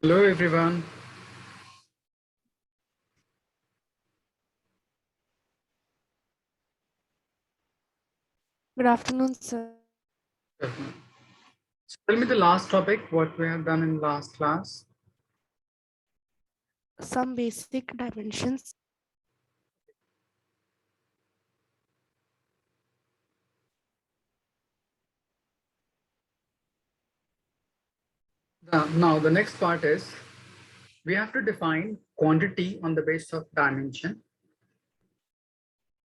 Hello everyone. Good afternoon, sir. So tell me the last topic, what we have done in last class. Some basic dimensions. Now the next part is we have to define quantity on the basis of dimension.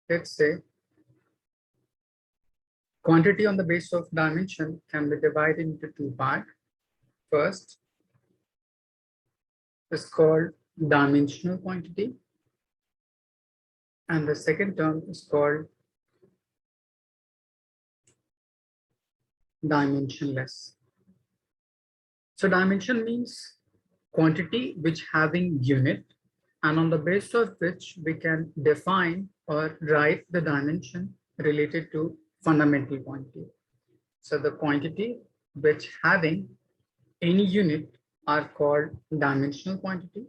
Let's say quantity on the basis of dimension can be divided into two parts. First is called dimensional quantity, and the second term is called dimensionless. So dimension means quantity which having unit and on the basis of which we can define or write the dimension related to fundamental quantity. So the quantity which having any unit are called dimensional quantity,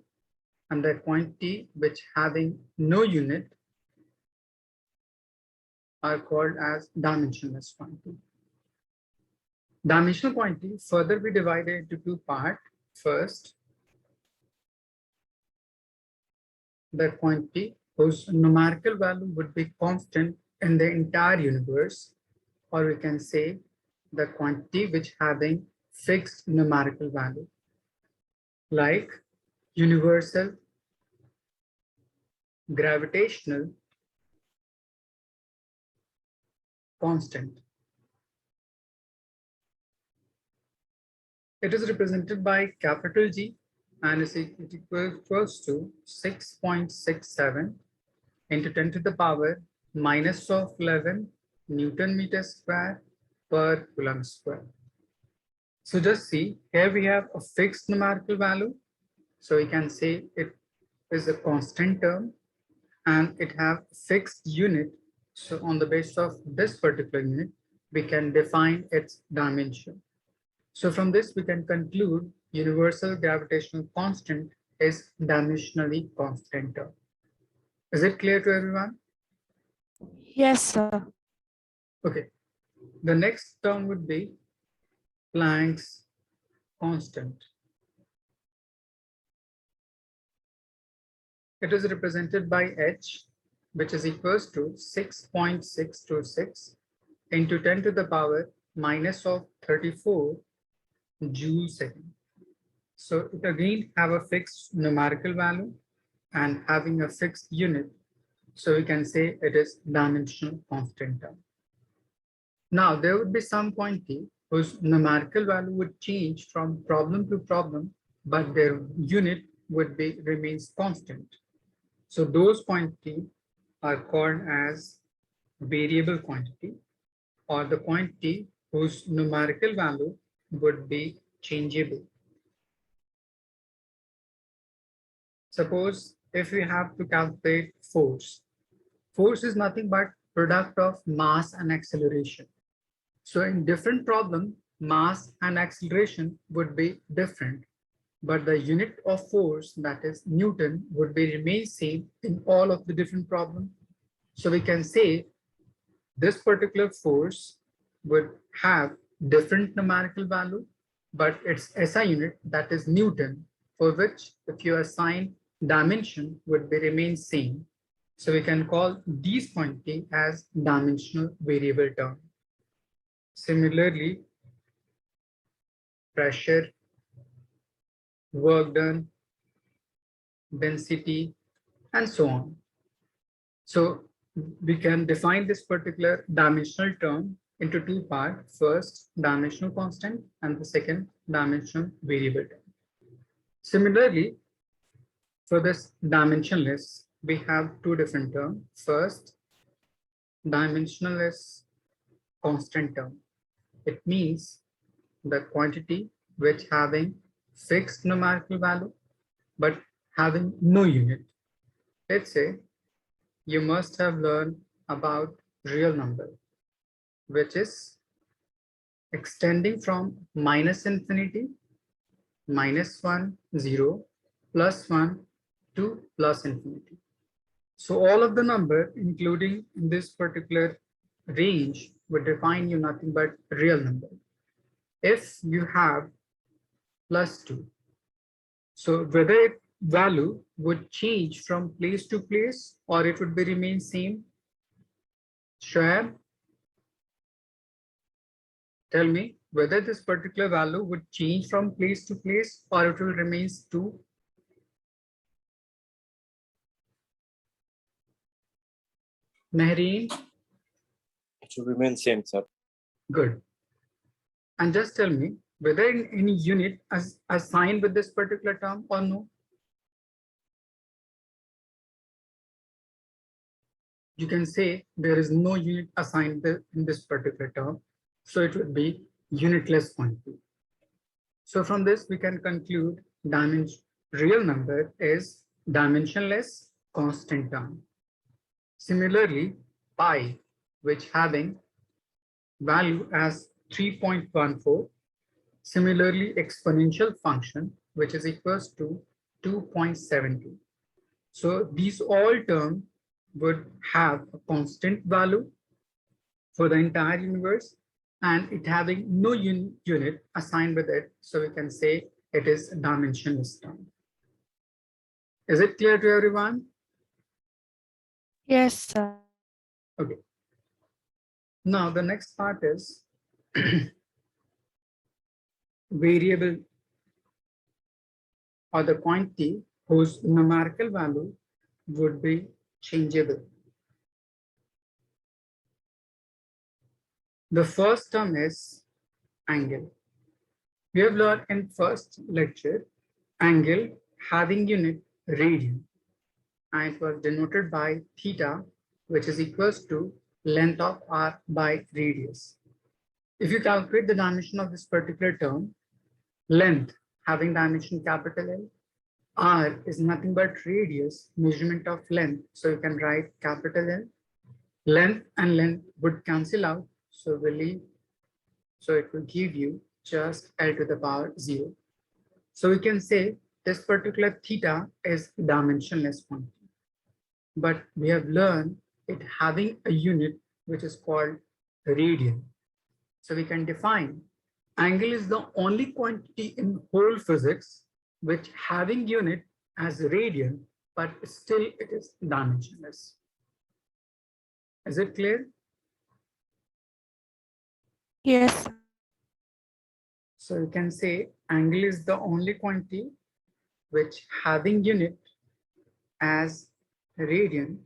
and the quantity which having no unit are called as dimensionless quantity. Dimensional quantity further be divided into two parts. First, the quantity whose numerical value would be constant in the entire universe, or we can say the quantity which having fixed numerical value, like universal gravitational constant. It is represented by capital G and it equals to 6.67 into 10 to the power minus of 11 Newton meter square per Coulomb square. So just see, here we have a fixed numerical value. So we can say it is a constant term and it have fixed unit. So on the basis of this particular unit, we can define its dimension. So from this, we can conclude universal gravitational constant is dimensionally constant term. Is it clear to everyone? Yes, sir. Okay. The next term would be Planck's constant. It is represented by H, which is equals to 6.626 into 10 to the power minus of 34 joule second. So it again have a fixed numerical value and having a fixed unit. So we can say it is dimensional constant term. Now there would be some quantity whose numerical value would change from problem to problem, but their unit would be remains constant. So those quantity are called as variable quantity or the quantity whose numerical value would be changeable. Suppose if we have to calculate force, force is nothing but product of mass and acceleration. So in different problem, mass and acceleration would be different, but the unit of force, that is Newton, would be remain same in all of the different problems. So we can say this particular force would have different numerical value, but its SI unit, that is Newton, for which if you assign dimension would be remain same. So we can call these quantity as dimensional variable term. Similarly, pressure, work done, density, and so on. So we can define this particular dimensional term into two parts. First, dimensional constant, and the second, dimensional variable term. Similarly, for this dimensionless, we have two different terms. First, dimensionless constant term. It means the quantity which having fixed numerical value, but having no unit. Let's say you must have learned about real number, which is extending from minus infinity -1, 0, +1, 2, plus infinity. So all of the number, including in this particular range, would define you nothing but real number. If you have +2, so whether it value would change from place to place or it would be remain same. Shoaib, tell me whether this particular value would change from place to place or it will remain 2. Mehreen, It should remain same, sir. good. And just tell me whether in any unit as assigned with this particular term or no. You can say there is no unit assigned in this particular term, so it would be unitless quantity. So from this we can conclude real number is dimensionless constant term. Similarly, pi, which having value as 3.14, similarly exponential function, which is equals to 2.72. So these all terms would have a constant value for the entire universe and it having no unit assigned with it. So we can say it is a dimensionless term. Is it clear to everyone? Yes, sir. Okay. Now the next part is variable or the quantity whose numerical value would be changeable. The first term is angle. We have learned in first lecture angle having unit radian and it was denoted by theta, which is equals to length of r by radius. If you calculate the dimension of this particular term, length having dimension capital L, r is nothing but radius, measurement of length. So you can write capital L. Length and length would cancel out. So it will give you just L to the power 0. So we can say this particular theta is dimensionless quantity. But we have learned it having a unit which is called radian. So we can define angle is the only quantity in whole physics which having unit as radian, but still it is dimensionless. Is it clear? Yes, sir. So you can say angle is the only quantity which having unit as radian,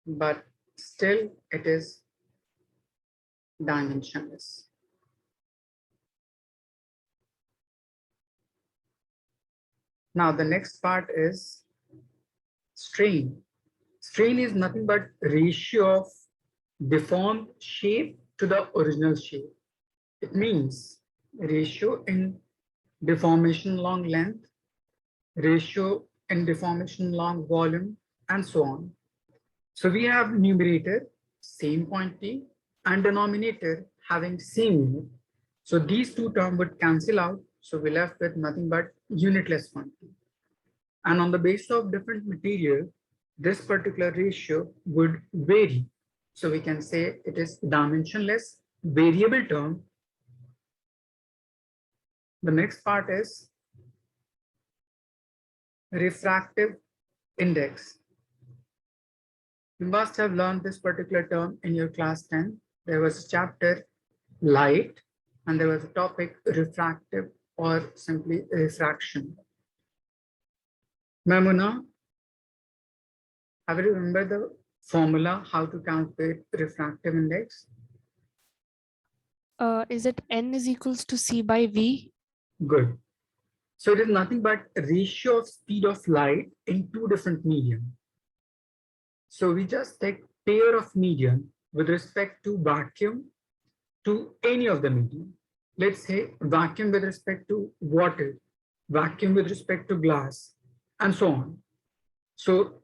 but still it is dimensionless. Now the next part is strain. Strain is nothing but ratio of deformed shape to the original shape. It means ratio in deformation along length, ratio in deformation along volume, and so on. So we have numerator, same quantity, and denominator having same unit. So these two terms would cancel out. So we're left with nothing but unitless quantity. And on the basis of different material, this particular ratio would vary. So we can say it is dimensionless variable term. The next part is refractive index. You must have learned this particular term in your class 10. There was a chapter light and there was a topic refractive or simply refraction. Mamuna, have you remembered the formula how to calculate refractive index? Is it n is equals to c by v? Good. So it is nothing but a ratio of speed of light in two different medium. So we just take pair of medium with respect to vacuum to any of the medium. Let's say vacuum with respect to water, vacuum with respect to glass, and so on. So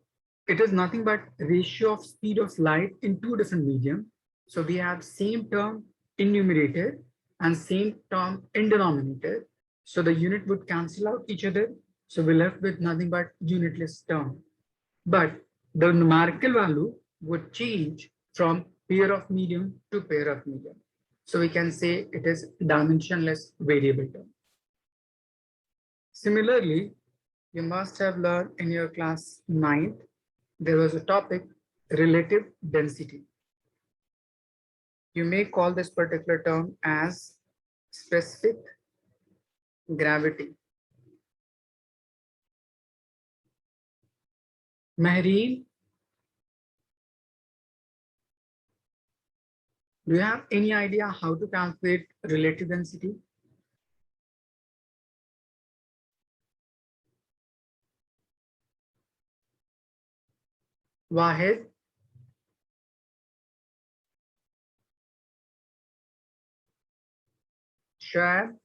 it is nothing but ratio of speed of light in two different medium. So we have same term in numerator and same term in denominator. So the unit would cancel out each other. So we're left with nothing but unitless term. But the numerical value would change from pair of medium to pair of medium. So we can say it is dimensionless variable term. Similarly, you must have learned in your class 9th, there was a topic relative density. You may call this particular term as specific gravity. Mehreen, do you have any idea how to calculate relative density? Wahid? Shad?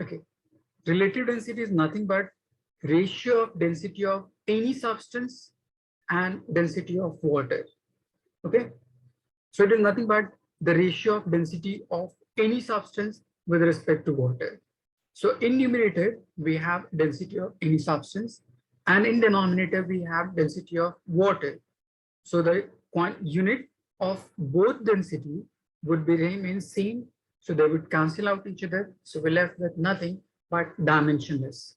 Okay. Relative density is nothing but ratio of density of any substance and density of water. Okay. So it is nothing but the ratio of density of any substance with respect to water. So in numerator, we have density of any substance, and in denominator, we have density of water. So the unit of both density would be remain same. So they would cancel out each other. So we're left with nothing but dimensionless.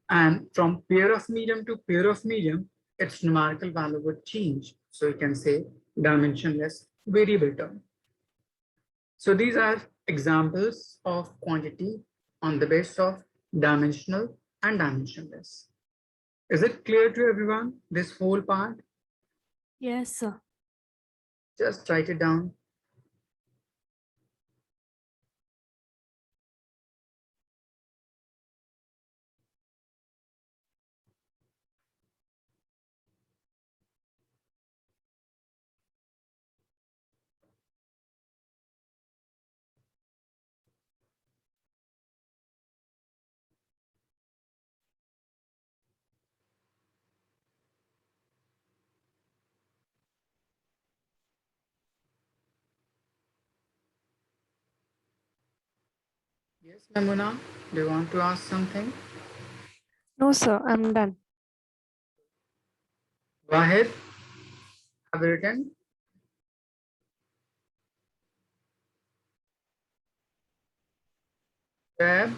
And from pair of medium to pair of medium, its numerical value would change. So you can say dimensionless variable term. So these are examples of quantity on the basis of dimensional and dimensionless. Is it clear to everyone, this whole part? Yes, sir. Just write it down. Yes, Namuna, do you want to ask something? No, sir, I'm done. Go ahead. Have you written? Tab.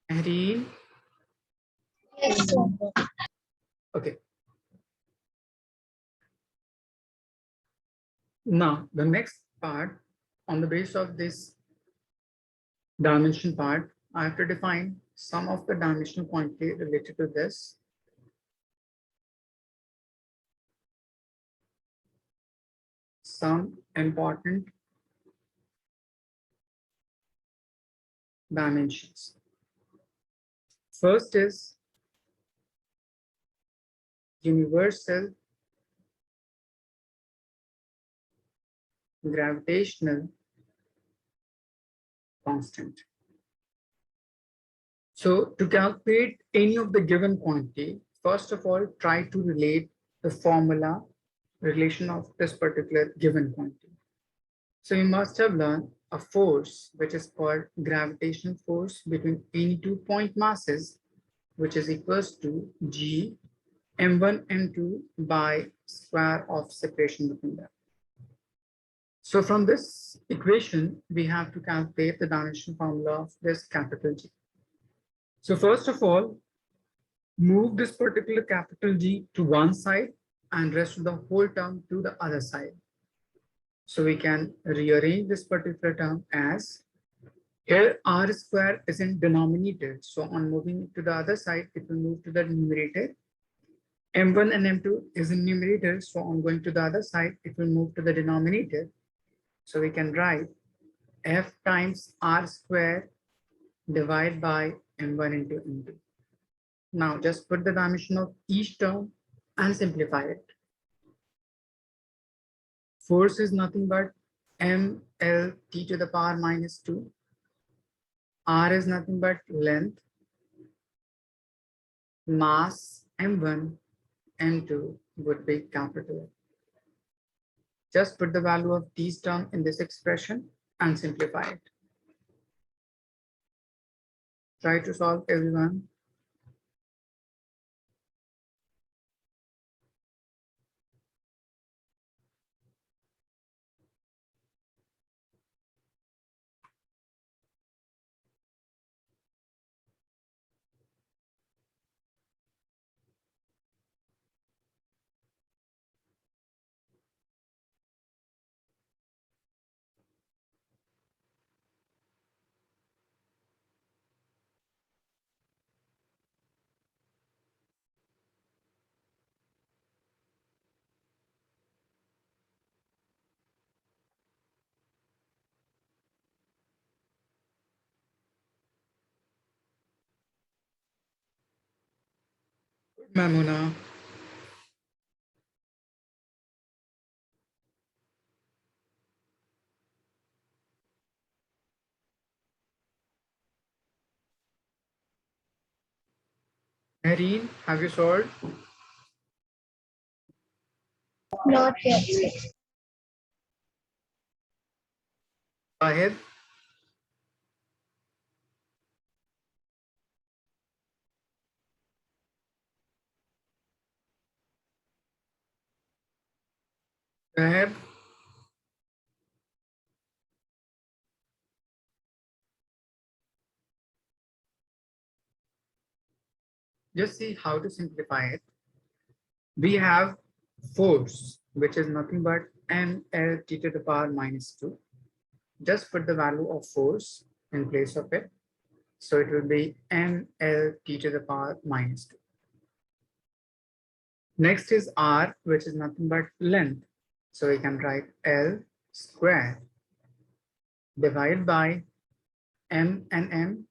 Mehreen. Yes, sir. Okay. Now, the next part, on the basis of this dimension part, I have to define some of the dimensional quantity related to this. Some important dimensions. First is universal gravitational constant. So to calculate any of the given quantity, first of all, try to relate the formula relation of this particular given quantity. So you must have learned a force which is called gravitational force between any 2 point masses, which is equals to G m1 m2 by square of separation between them. So from this equation, we have to calculate the dimension formula of this capital G. So first of all, move this particular capital G to one side and rest of the whole term to the other side. So we can rearrange this particular term as here r square is in denominator. So on moving it to the other side, it will move to the numerator. M1 and M2 is in numerator. So on going to the other side, it will move to the denominator. So we can write F times R square divided by M1 into M2. Now just put the dimension of each term and simplify it. Force is nothing but mLt to the power minus 2. R is nothing but length. mass M1, M2 would be capital. Just put the value of these terms in this expression and simplify it. Try to solve, everyone. Mamuna. Marine, have you solved? Not yet. Ahead. Ahead. Just see how to simplify it. We have force, which is nothing but mLT to the power minus 2. Just put the value of force in place of it. So it will be mLT to the power minus 2. Next is R, which is nothing but length. So we can write L square divided by M and M,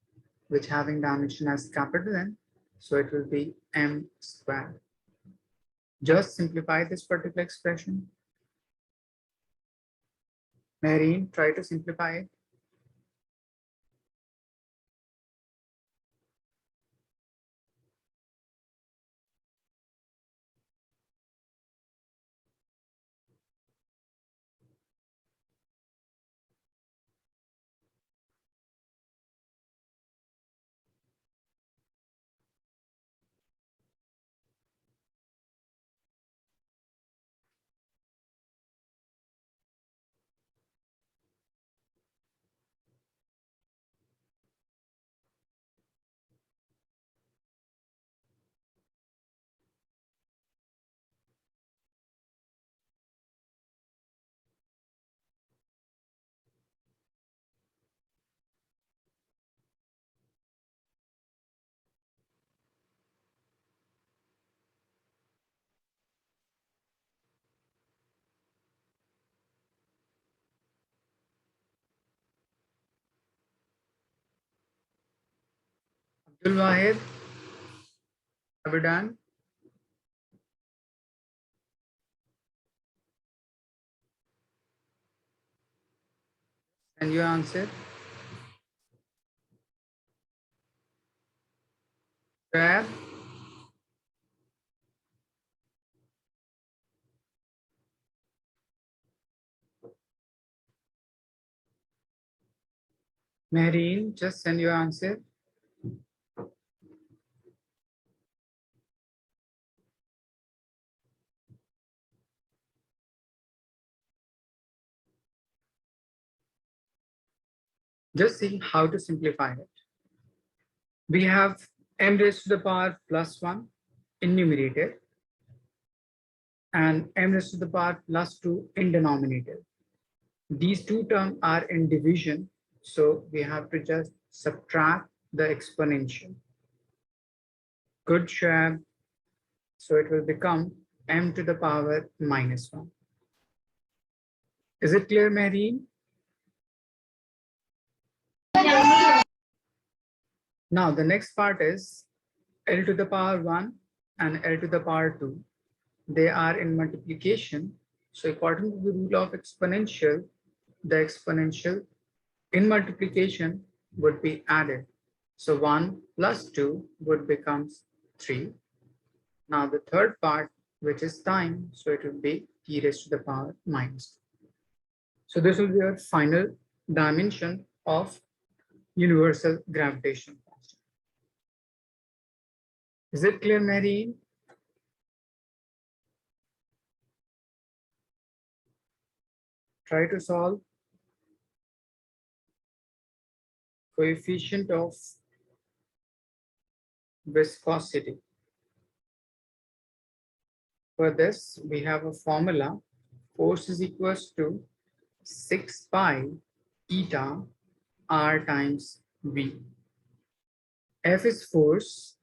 which having dimension as capital N. So it will be M square. Just simplify this particular expression. Marine, try to simplify it. Abdul Wahid, have you done? And you answer? Grab. Marine, just send your answer. Just see how to simplify it. We have m raised to the power plus 1 in numerator and m raised to the power plus 2 in denominator. These two terms are in division, so we have to just subtract the exponential. Good job. So it will become m to the power minus 1. Is it clear, Marine? Now the next part is L to the power 1 and L to the power 2. They are in multiplication. So according to the rule of exponential, the exponential in multiplication would be added. So 1 plus 2 would become 3. Now the third part, which is time, so it will be t raised to the power minus 2. So this will be our final dimension of universal gravitational constant. Is it clear, Mary? Try to solve. Coefficient of viscosity. For this, we have a formula. Force is equals to 6 pi eta r times v. F is force,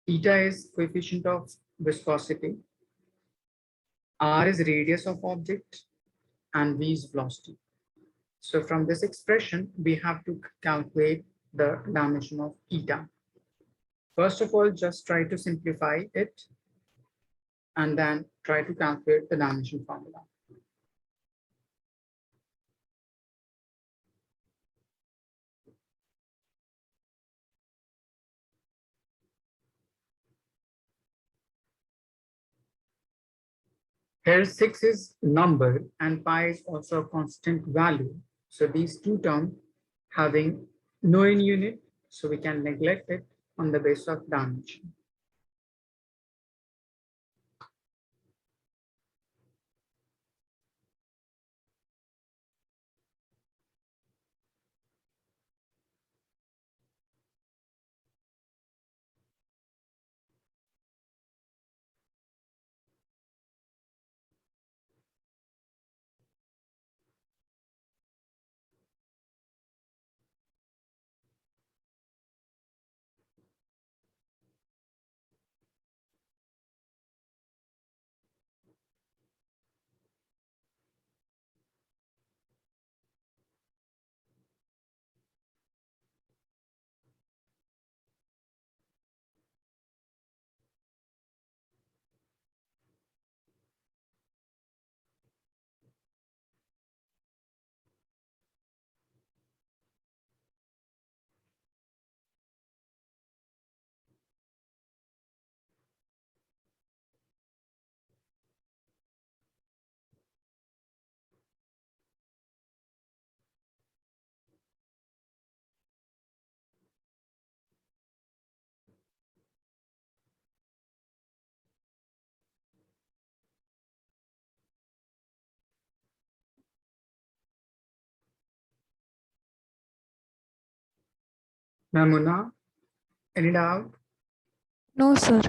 eta is coefficient of viscosity, r is radius of object, and v is velocity. So from this expression, we have to calculate the dimension of eta. First of all, just try to simplify it and then try to calculate the dimension formula. Here 6 is number and pi is also a constant value. So these two terms having no in unit, so we can neglect it on the basis of dimension. Mamuna, any doubt? No, sir.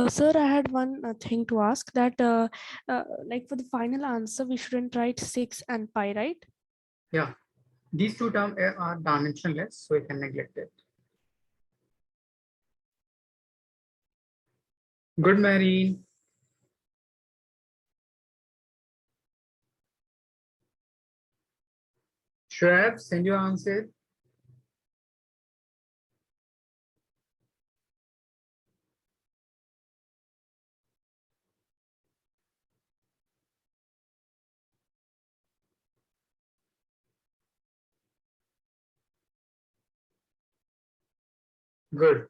Sir, I had one thing to ask that like for the final answer, we shouldn't write 6 and pi, right? Yeah, these two terms are dimensionless, so we can neglect it. Good, Marine. Shrev, send your answer. Good.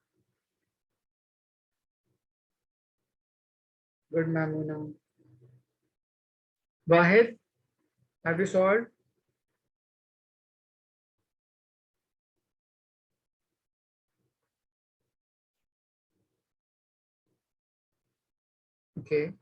Good, Mamuna. Wahid, have you solved? Okay.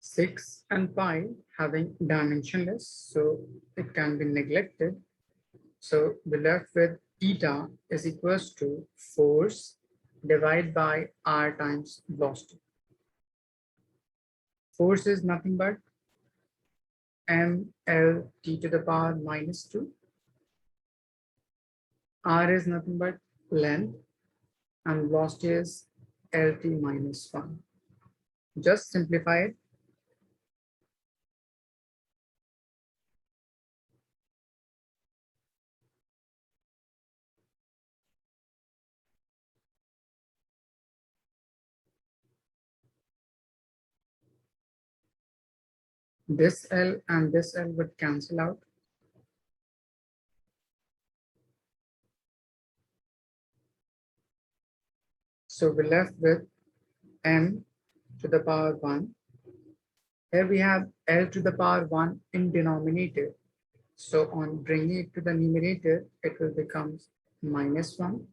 Six and pi having dimensionless, so it can be neglected. So we're left with eta is equals to force divided by r times velocity. Force is nothing but mlt to the power minus 2. R is nothing but length and velocity is lt minus 1. Just simplify it. This L and this L would cancel out. So we're left with m to the power 1. Here we have L to the power 1 in denominator. So on bringing it to the numerator, it will become -1.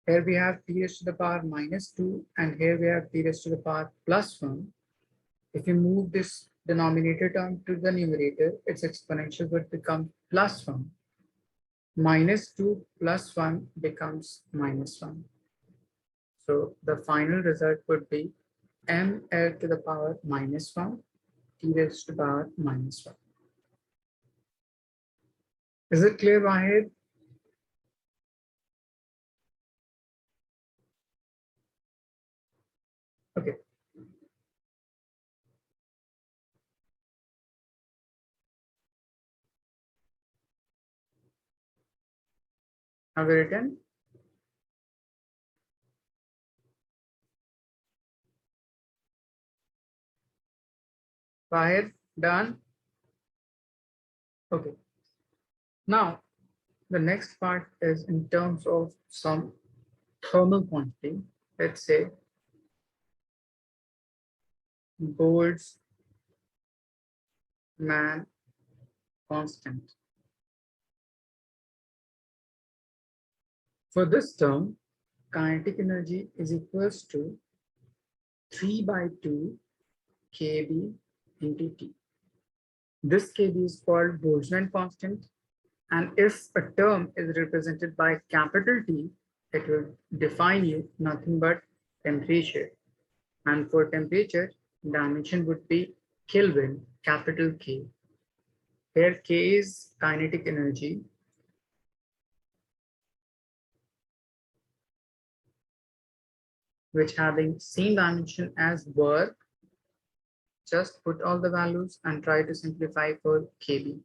Here we have t raised to the power -2, and here we have t raised to the power +1. If you move this denominator term to the numerator, its exponential would become +1. -2 plus 1 becomes -1. So the final result would be ml to the power -1, t raised to the power -1. Is it clear, Wahid? Okay. Have we written? Wahid, done? Okay. Now, the next part is in terms of some thermal quantity. Let's say Boltzmann constant. For this term, kinetic energy is equals to 3/2 kb into T. This kb is called Boltzmann constant. And if a term is represented by capital T, it will define you nothing but temperature. And for temperature, dimension would be Kelvin, capital K. Here K is kinetic energy. Which having same dimension as work, just put all the values and try to simplify for kb.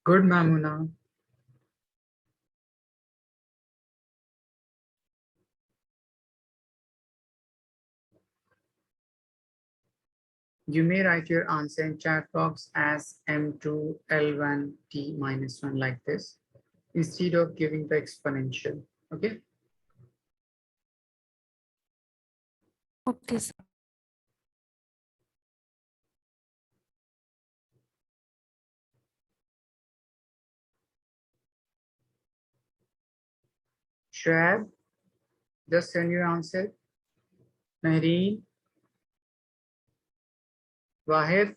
Good, Mamuna. You may write your answer in chat box as m2L1t-1 like this, instead of giving the exponential. Okay. Okay, sir. Shab, just send your answer. Nahreen, Wahid,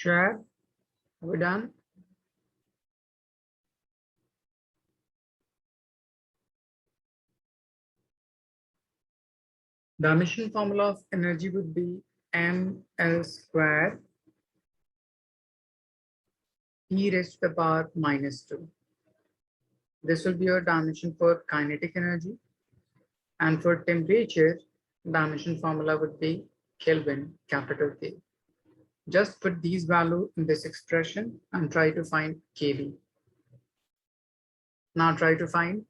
Sure. Are we done? The emission formula of energy would be ml square e raised to the power -2. This will be your dimension for kinetic energy. And for temperature, dimension formula would be Kelvin, capital K. Just put these values in this expression and try to find kb. Now try to find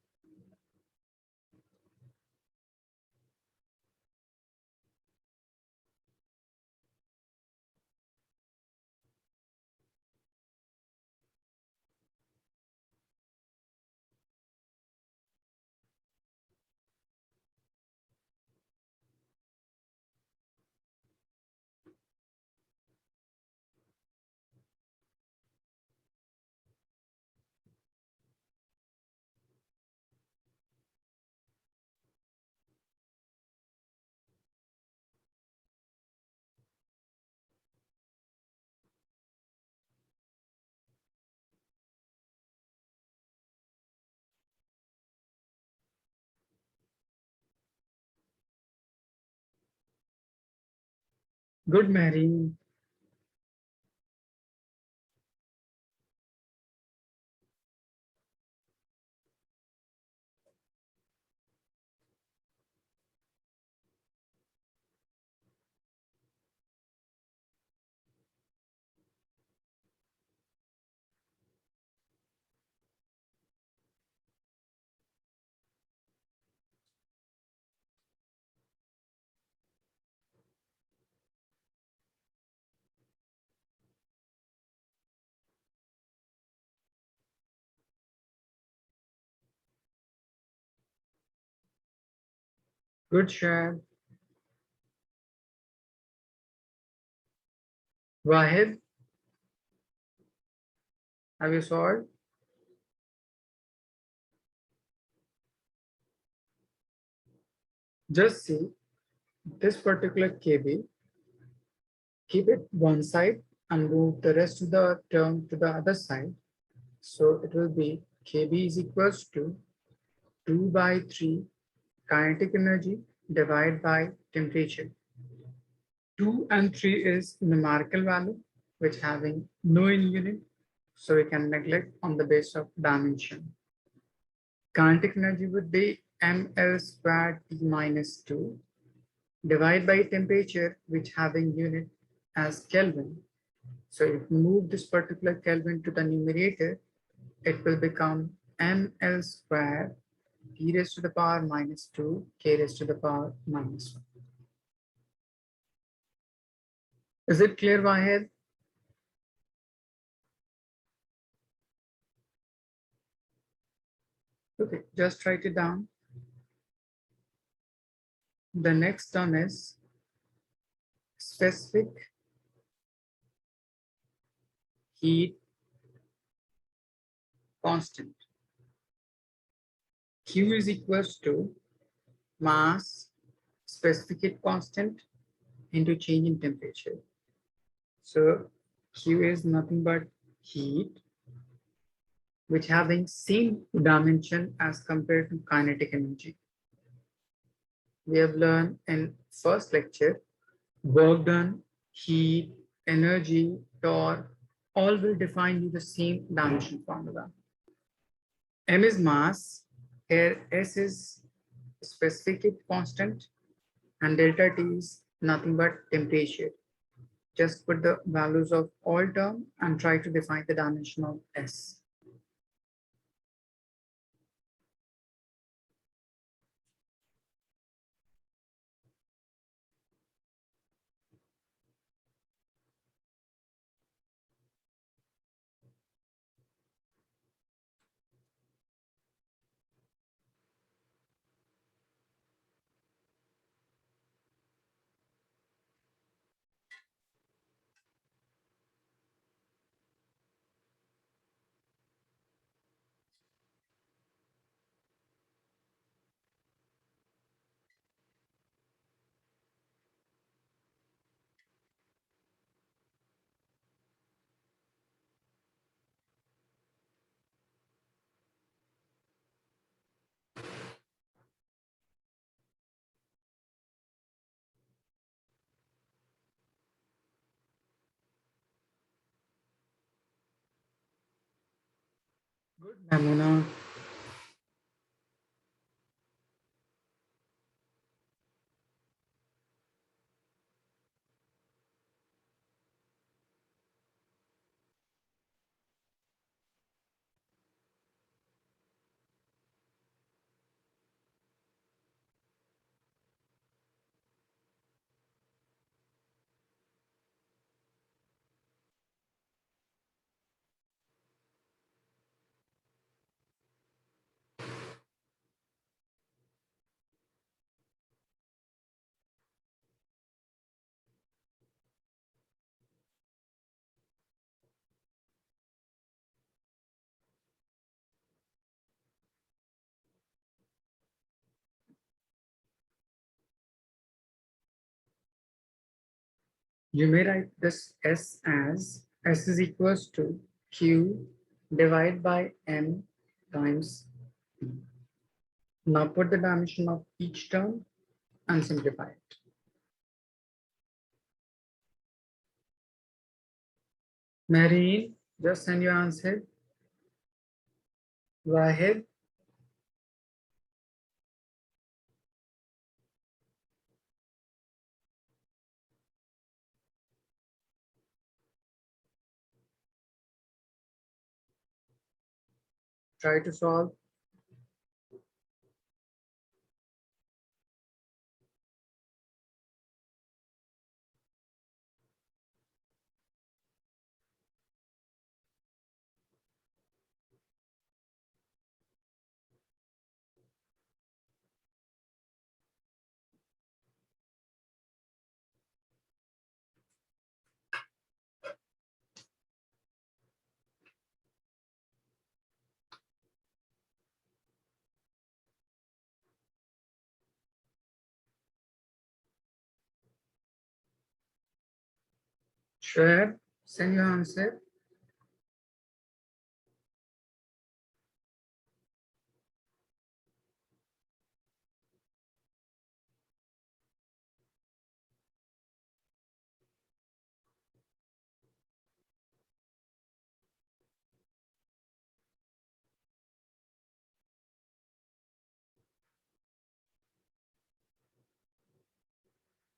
good Mary. Good Shab. Wahid, have you solved? Just see this particular kb, keep it one side and move the rest of the term to the other side. So it will be kb is equals to 2 by 3 kinetic energy divided by temperature. 2 and 3 is numerical value which having no in unit, so we can neglect on the base of dimension. Kinetic energy would be ml squared T minus 2 divided by temperature which having unit as Kelvin. So if we move this particular Kelvin to the numerator, it will become ml squared T raised to the power -2 K raised to the power -1. Is it clear, Wahid? Okay, just write it down. The next term is specific heat constant. Q is equals to mass specific heat constant into change in temperature. So Q is nothing but heat, which having same dimension as compared to kinetic energy. We have learned in first lecture, work done, heat, energy, torque, all will define you the same dimension formula. M is mass, here S is specific heat constant, and delta T is nothing but temperature. Just put the values of all term and try to define the dimension of S. Good, Mamuna. You may write this S as S is equals to Q divided by M times P. Now put the dimension of each term and simplify it. Marine, just send your answer. Go ahead. Try to solve. Share, send your answer.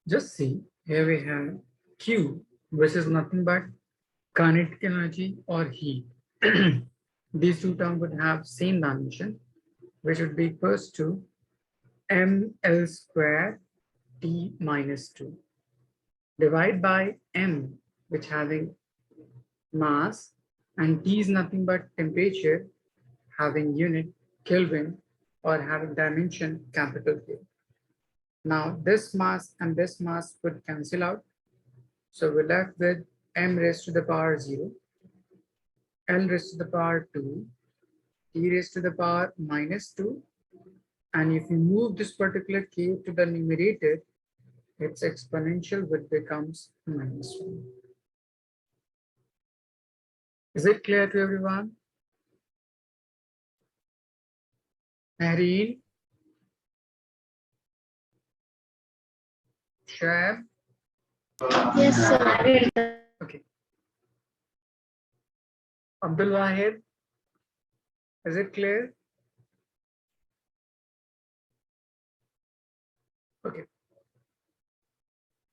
Just see, here we have Q, which is nothing but kinetic energy or heat. These two terms would have same dimension, which would be equals to ml square T minus 2. Divide by M, which having mass, and T is nothing but temperature, having unit Kelvin or having dimension capital K. Now this mass and this mass would cancel out. So we're left with m raised to the power 0, L raised to the power 2, T raised to the power minus 2. And if you move this particular K to the numerator, its exponential would becomes minus 1. Is it clear to everyone? Irene, Shab, Yes, sir. okay. Abdul Wahid, is it clear? Okay.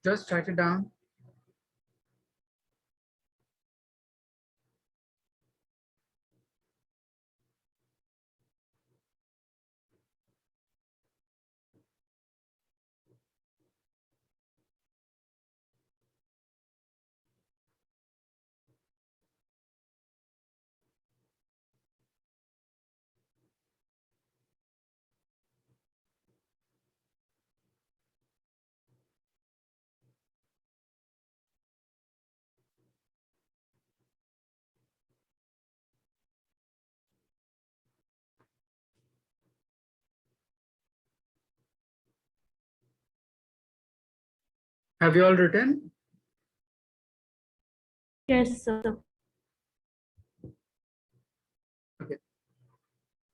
Just write it down. Have you all written? Yes, sir. Okay.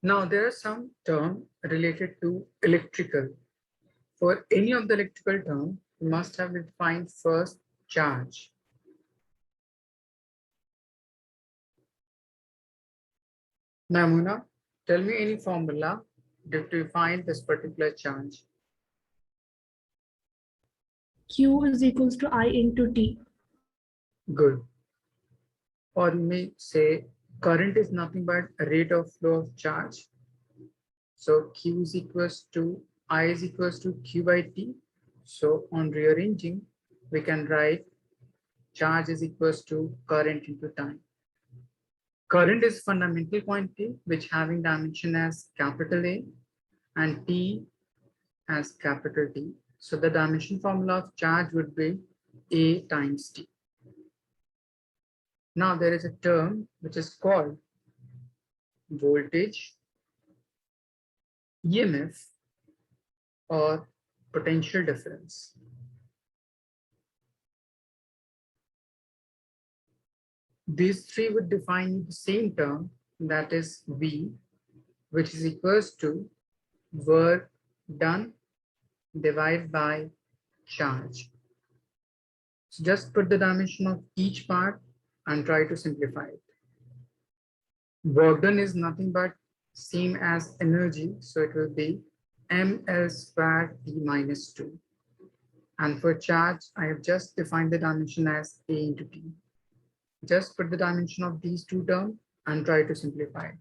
Now there are some terms related to electrical. For any of the electrical term, you must have defined first charge. Namuna, tell me any formula to define this particular charge. Q is equals to I into T. Good. Or you may say current is nothing but a rate of flow of charge. So Q is equals to I is equals to Q by T. So on rearranging, we can write charge is equals to current into time. Current is fundamental quantity which having dimension as capital A and T as capital T. So the dimension formula of charge would be A times T. Now there is a term which is called voltage, EMF, or potential difference. These three would define the same term, that is V, which is equals to work done divided by charge. So just put the dimension of each part and try to simplify it. Work done is nothing but same as energy, so it will be ml squared T minus 2. And for charge, I have just defined the dimension as A into T. Just put the dimension of these two terms and try to simplify it.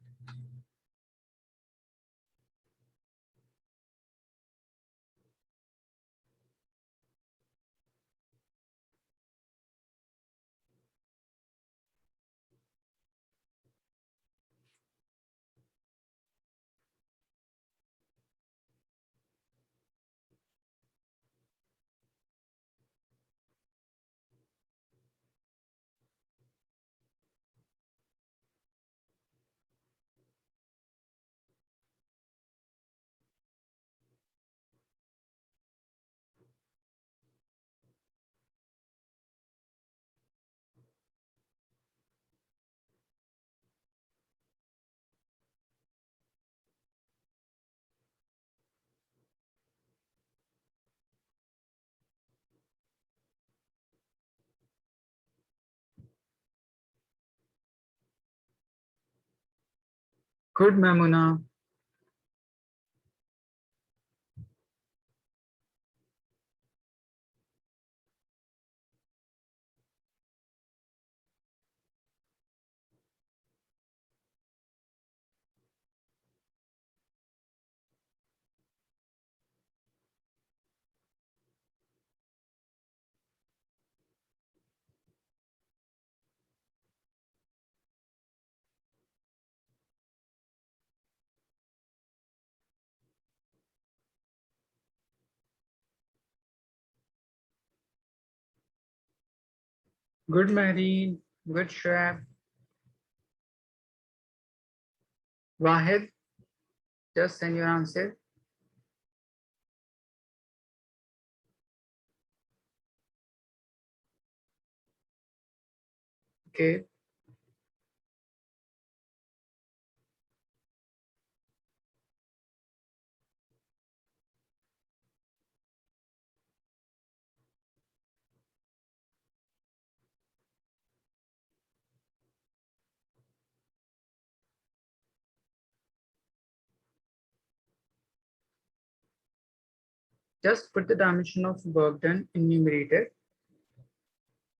Good, Mamuna. Good, Marine. Good, Shrab. Wahid, just send your answer. Okay. Just put the dimension of work done in numerator.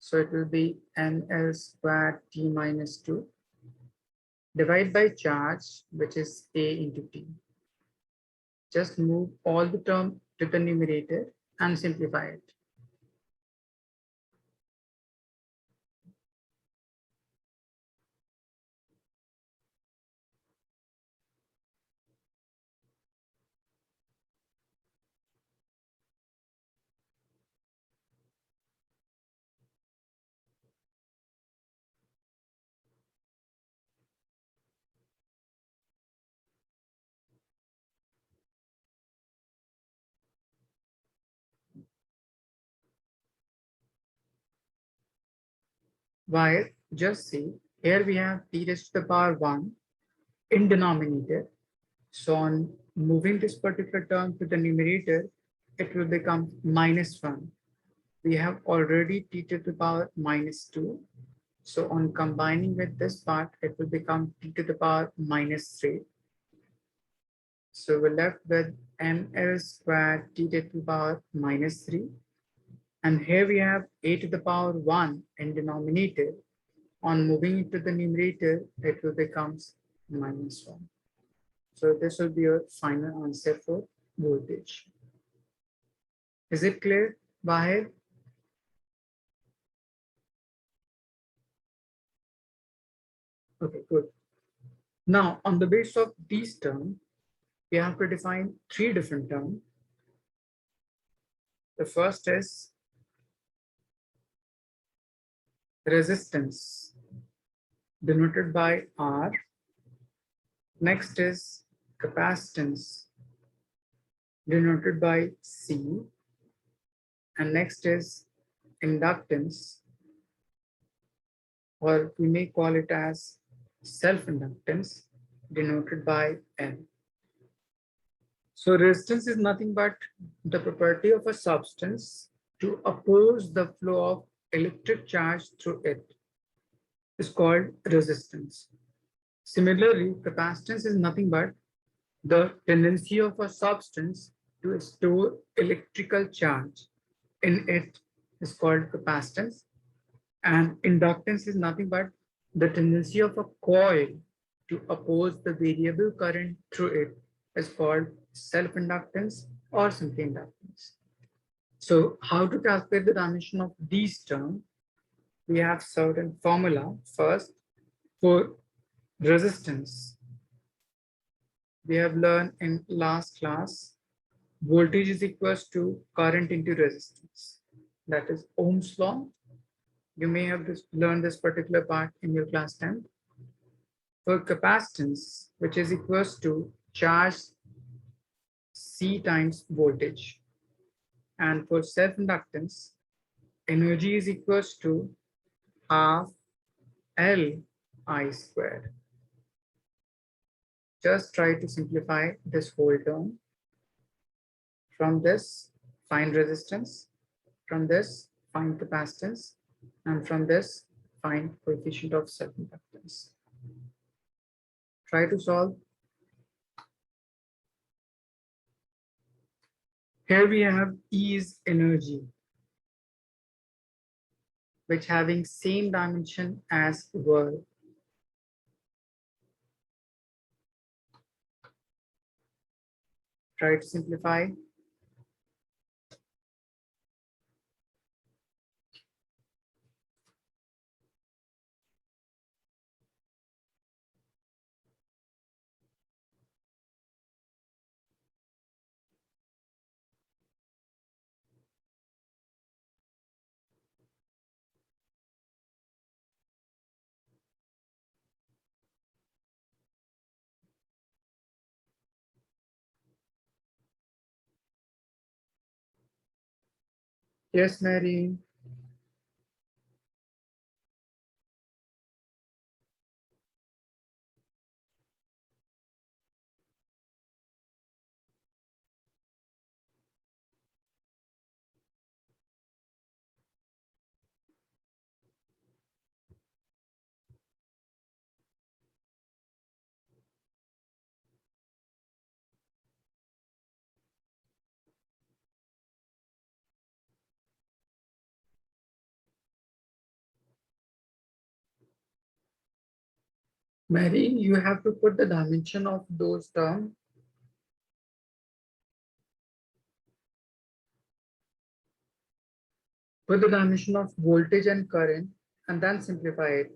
So it will be ml squared T minus 2 divided by charge, which is A into T. Just move all the term to the numerator and simplify it. Why? Just see, here we have T raised to the power 1 in denominator. So on moving this particular term to the numerator, it will become minus 1. We have already T to the power minus 2. So on combining with this part, it will become t to the power -3. So we're left with ml squared t to the power -3. And here we have a to the power 1 in denominator. On moving it to the numerator, it will become -1. So this will be your final answer for voltage. Is it clear, Bahir? Okay, good. Now, on the basis of these terms, we have to define three different terms. The first is resistance, denoted by R. Next is capacitance, denoted by C. And next is inductance, or we may call it as self-inductance, denoted by N. So resistance is nothing but the property of a substance to oppose the flow of electric charge through it is called resistance. Similarly, capacitance is nothing but the tendency of a substance to store electrical charge in it is called capacitance. And inductance is nothing but the tendency of a coil to oppose the variable current through it is called self-inductance or simply inductance. So how to calculate the dimension of these terms? We have certain formula. First, for resistance, we have learned in last class, voltage is equals to current into resistance. That is Ohm's law. You may have learned this particular part in your class 10. For capacitance, which is equals to charge C times voltage. And for self-inductance, energy is equals to half L I squared. Just try to simplify this whole term. From this, find resistance. From this, find capacitance. And from this, find coefficient of self-inductance. Try to solve. Here we have E is energy, which having same dimension as work. Try to simplify. Yes, Mary. Mary, you have to put the dimension of those terms. Put the dimension of voltage and current and then simplify it.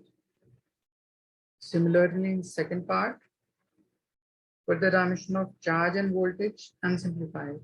Similarly, in second part, put the dimension of charge and voltage and simplify it.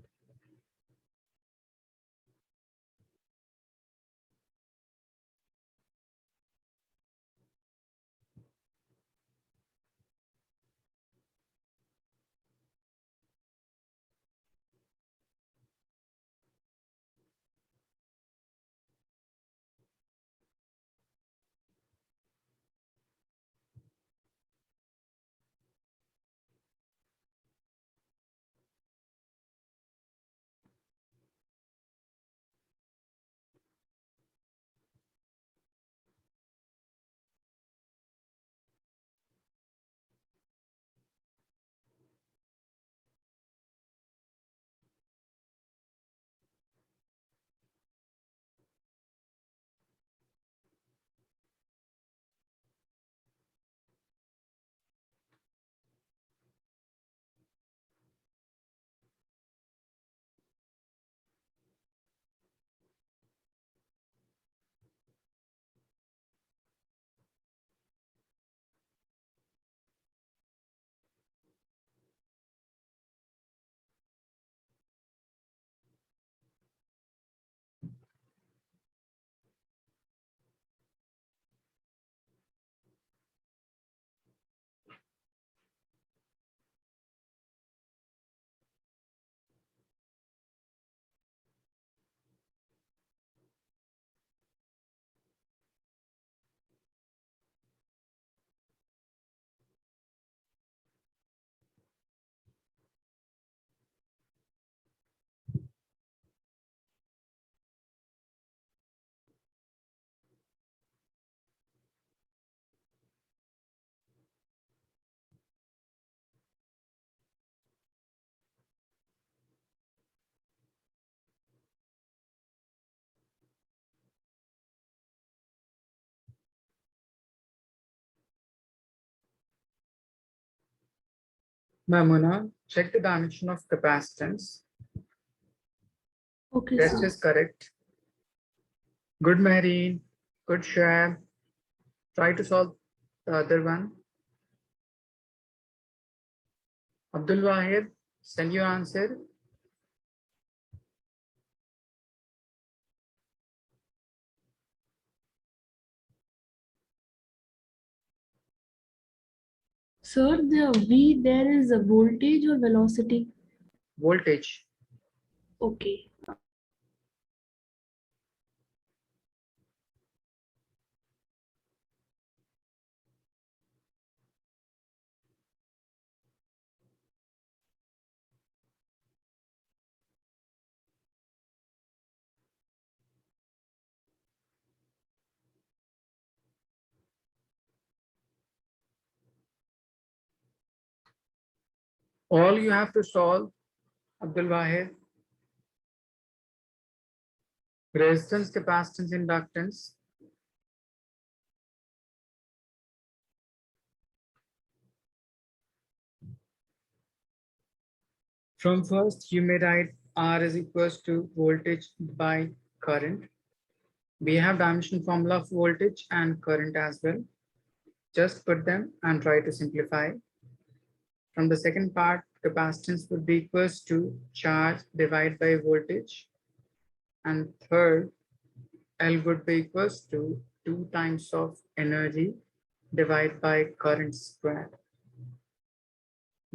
Mamuna, check the dimension of capacitance. Okay, Rest sir. is correct. Good, Mehreen. Good, Shab. Try to solve the other one. Abdul Wahid, send your answer. Sir, the V there is a voltage or velocity? Voltage. Okay. All you have to solve, Abdul Wahid, resistance, capacitance, inductance. From first, you may write R is equals to voltage by current. We have dimension formula of voltage and current as well. Just put them and try to simplify. From the second part, capacitance would be equals to charge divided by voltage. And third, L would be equals to 2 times of energy divided by current squared.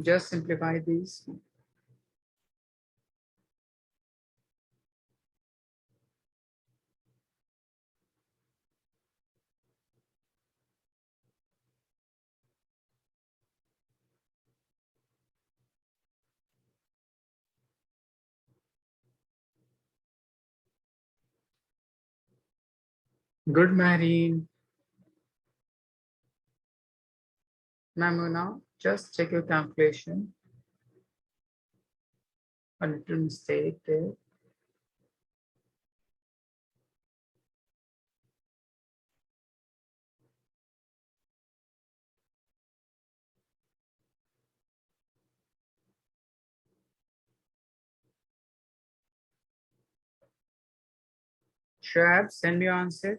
Just simplify these. Good, Marine. Mamuna, just check your calculation. A little mistake there. Shab, send me your answer.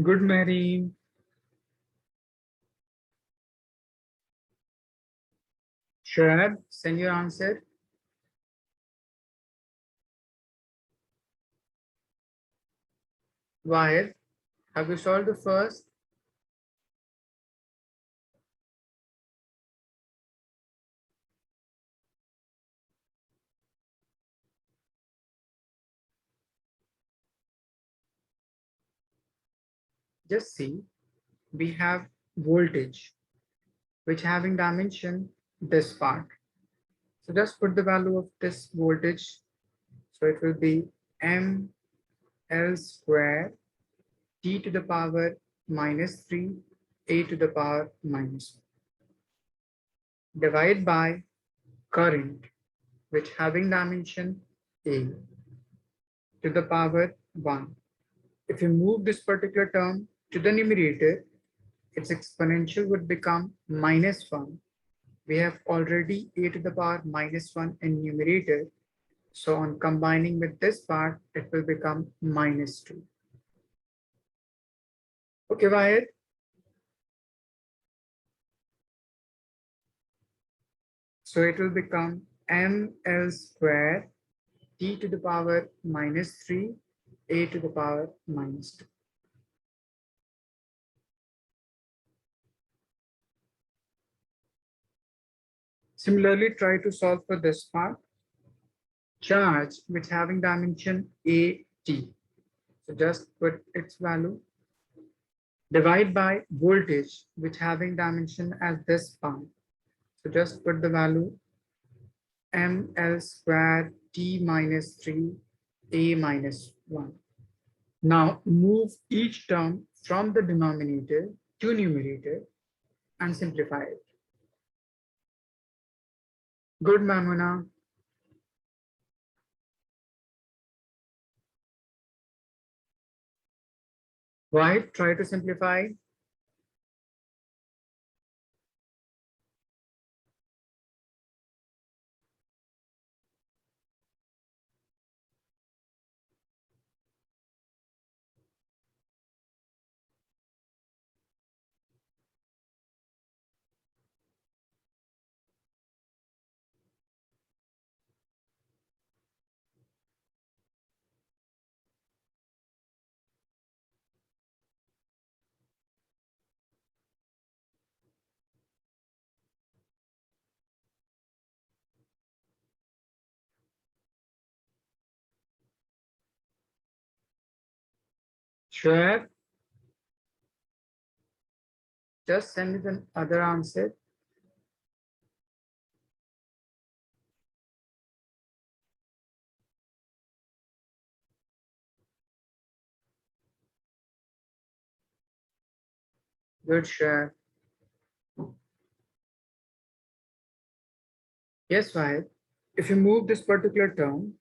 Good, Marine. Shab, send your answer. Why? Have you solved the first? Just see, we have voltage, which having dimension this part. So just put the value of this voltage. So it will be M L square T to the power minus 3 A to the power minus 1. Divide by current, which having dimension A to the power 1. If you move this particular term to the numerator, its exponential would become minus 1. We have already A to the power minus 1 in numerator. So on combining with this part, it will become minus 2. Okay, Vahid. So it will become ml square t to the power minus 3 a to the power minus 2. Similarly, try to solve for this part. Charge which having dimension at. So just put its value. Divide by voltage which having dimension as this part. So just put the value ml square t minus 3 a minus 1. Now move each term from the denominator to numerator and simplify it. Good, Mamuna. Right, try to simplify. Sure. Just send me the other answer. Good, sure. Yes, Vahid. If you move this particular term,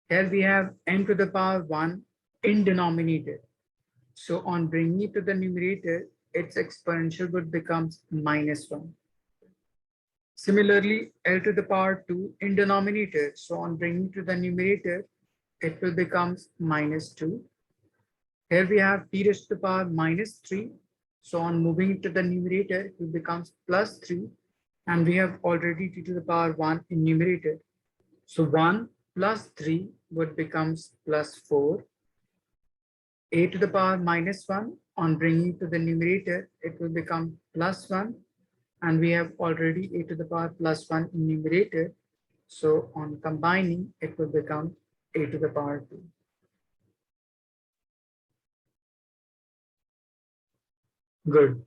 here we have n to the power 1 in denominator. So on bringing it to the numerator, its exponential would become minus 1. Similarly, L to the power 2 in denominator. So on bringing to the numerator, it will become minus 2. Here we have t raised to the power minus 3. So on moving it to the numerator, it becomes plus 3. And we have already t to the power 1 in numerator. So 1 plus 3 would becomes plus 4. A to the power minus 1, on bringing to the numerator, it will become plus 1. And we have already a to the power plus 1 in numerator. So on combining, it will become a to the power 2. Good.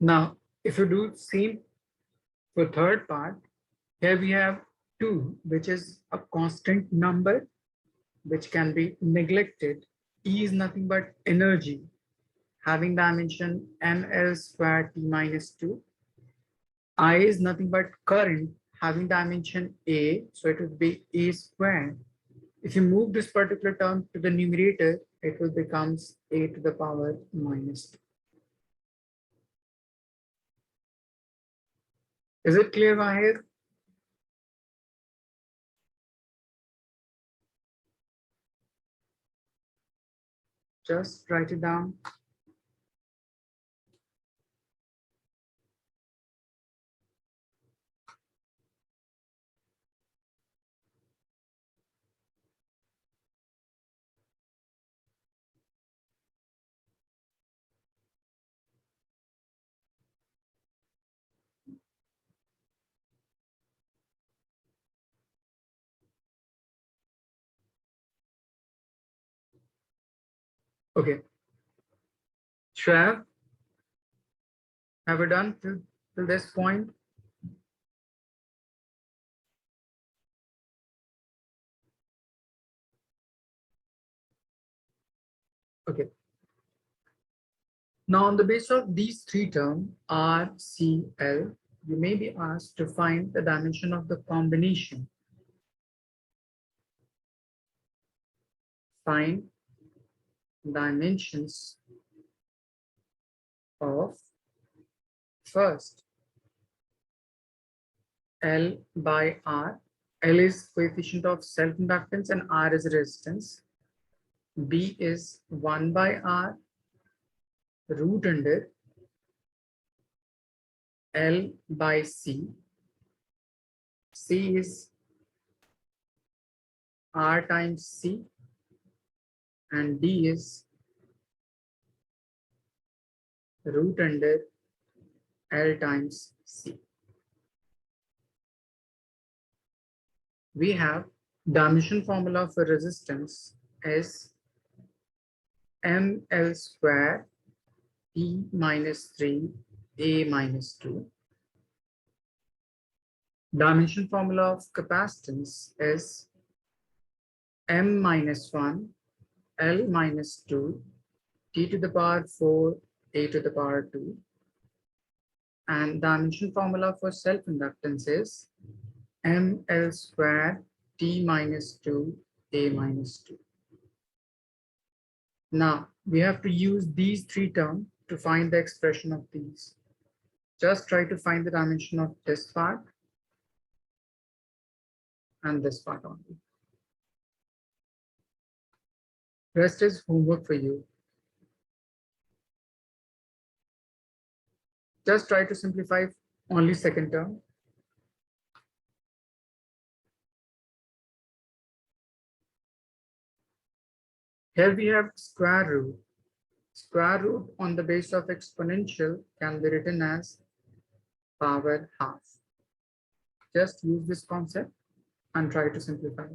Now, if you do same for third part, here we have 2, which is a constant number, which can be neglected. E is nothing but energy, having dimension ml square t minus 2. I is nothing but current, having dimension a, so it would be a squared. If you move this particular term to the numerator, it will become a to the power minus 2. Is it clear, Vahid? Just write it down. Okay. Shrav, have we done till this point? Okay. Now, on the basis of these three terms, R, C, L, you may be asked to find the dimension of the combination. Find dimensions of first L by R. L is coefficient of self-inductance and R is resistance. B is 1 by R root under L by C. C is R times C, and D is root under L times C. We have dimension formula for resistance is ML square P minus 3 A minus 2. Dimension formula of capacitance is M minus 1 L minus 2 T to the power 4 A to the power 2. And dimension formula for self-inductance is ML square T minus 2 A minus 2. Now we have to use these three terms to find the expression of these. Just try to find the dimension of this part and this part only. Rest is homework for you. Just try to simplify only second term. Here we have square root. Square root on the base of exponential can be written as power half. Just use this concept and try to simplify.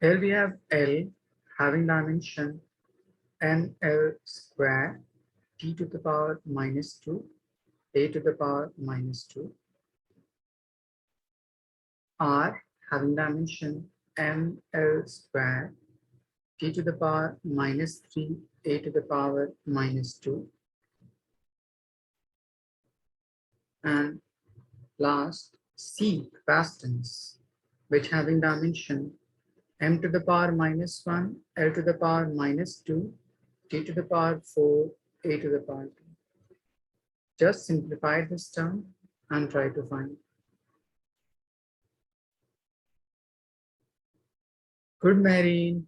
Here we have L having dimension NL square T to the power minus 2 A to the power minus 2. R having dimension ML square t to the power minus 3, a to the power minus 2. And last, C, capacitance, which having dimension m to the power minus 1, l to the power minus 2, t to the power 4, a to the power 2. Just simplify this term and try to find. Good, Marine.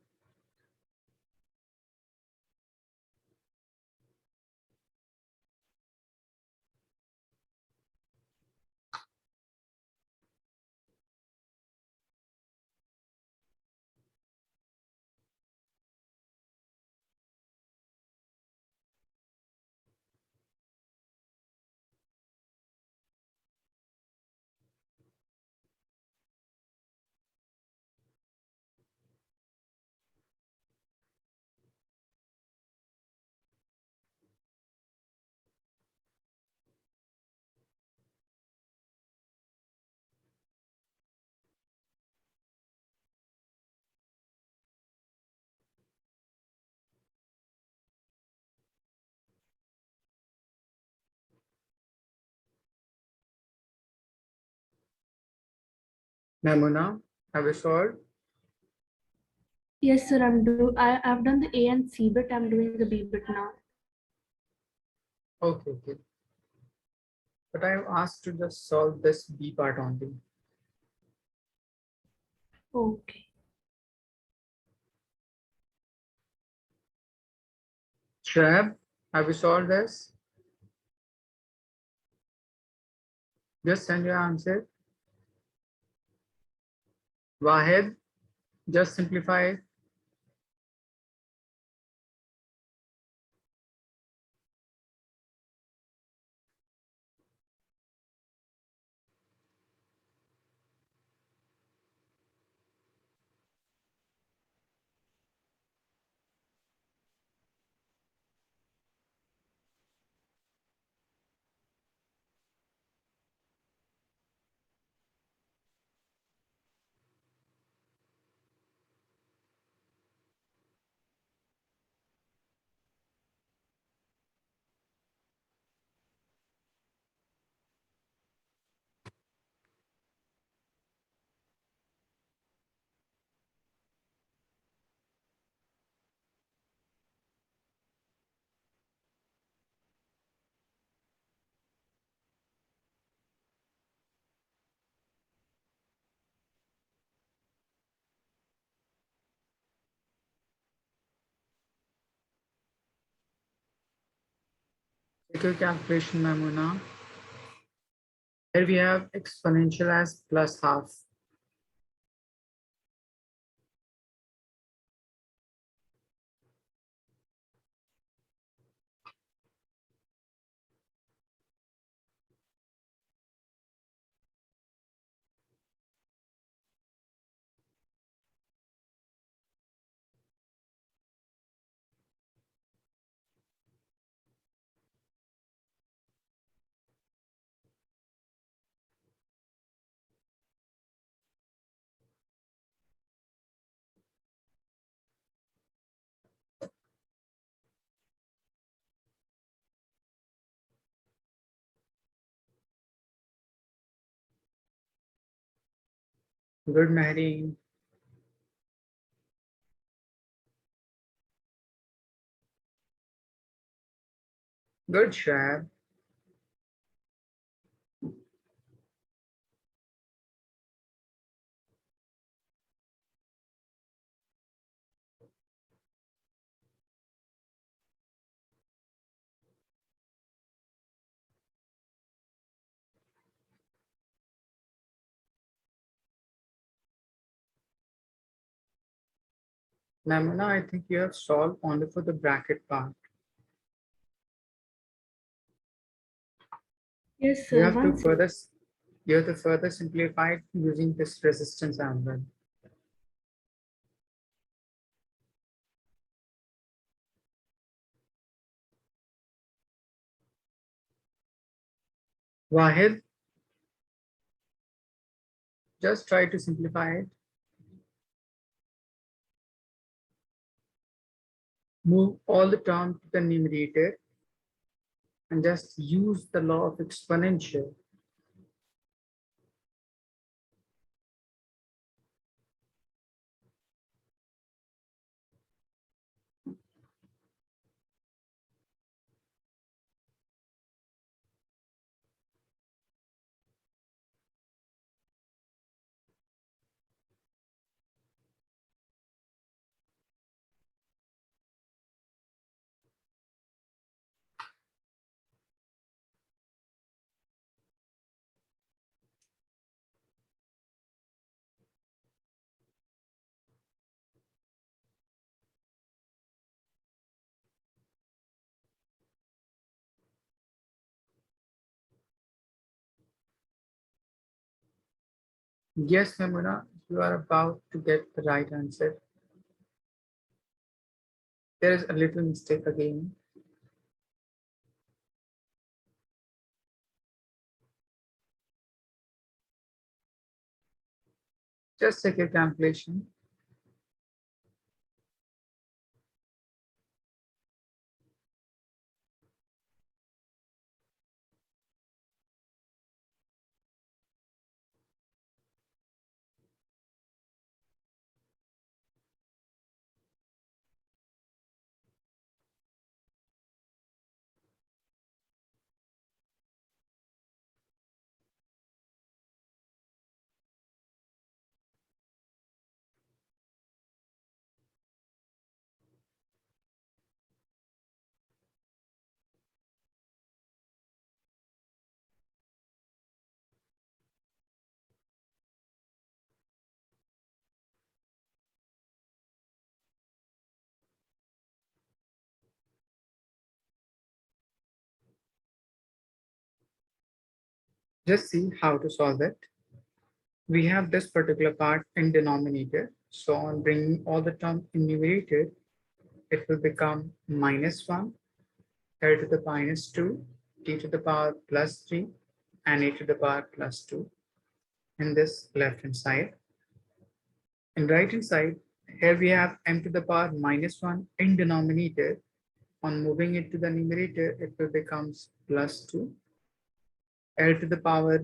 Memuna, have you solved? Yes, sir. I've done the A and C bit. I'm doing the B bit now. Okay, okay. But I have asked to just solve this B part only. Okay. Shrab, have you solved this? Just send your answer. Wahid, just simplify it. Take your calculation, Memuna. Here we have exponential as plus half. Good, Mehreen. Good, Shrab. Memuna, I think you have solved only for the bracket part. Yes, You sir. have to Once. further simplify it using this resistance as well. Wahid, just try to simplify it. Move all the term to the numerator and just use the law of exponential. Yes, Memuna, you are about to get the right answer. There is a little mistake again. Just check your calculation. Just see how to solve it. We have this particular part in denominator. So on bringing all the term in numerator, it will become -1, L to the minus 2, t to the power plus 3, and a to the power plus 2 in this left hand side. In right hand side, here we have m to the power -1 in denominator. On moving it to the numerator, it will becomes plus 2, L to the power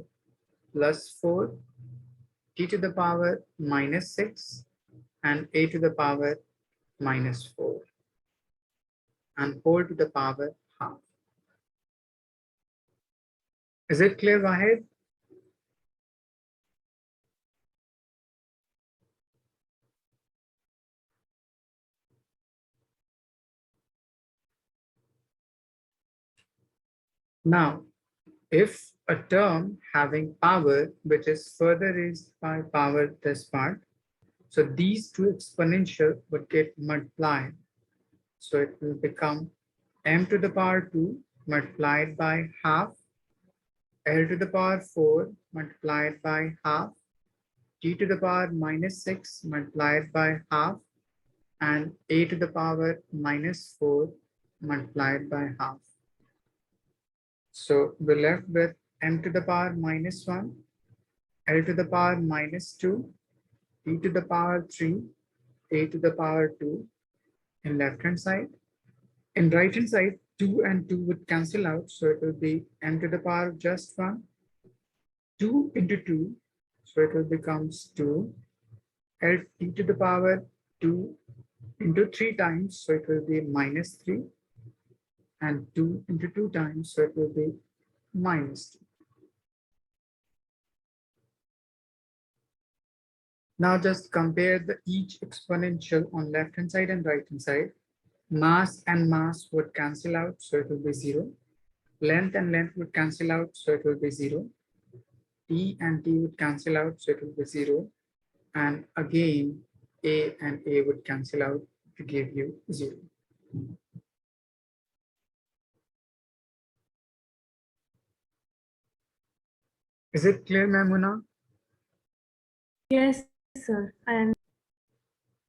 plus 4, t to the power -6, and a to the power -4, and whole to the power half. Is it clear, Wahid? Now, if a term having power which is further raised by power this part, so these two exponential would get multiplied. So it will become m to the power 2 multiplied by half, L to the power 4 multiplied by half, t to the power -6 multiplied by half, and a to the power -4 multiplied by half. So we're left with m to the power -1, L to the power -2, t to the power 3, a to the power 2 in left hand side. In right hand side, 2 and 2 would cancel out. So it will be m to the power just 1, 2 into 2. So it will becomes 2, L t to the power 2 into 3 times. So it will be -3, and 2 into 2 times. So it will be -2. Now just compare the each exponential on left hand side and right hand side. Mass and mass would cancel out, so it will be 0. Length and length would cancel out, so it will be 0. T and T would cancel out, so it will be 0. And again, A and A would cancel out to give you 0. Is it clear, Mamuna? Yes, sir. And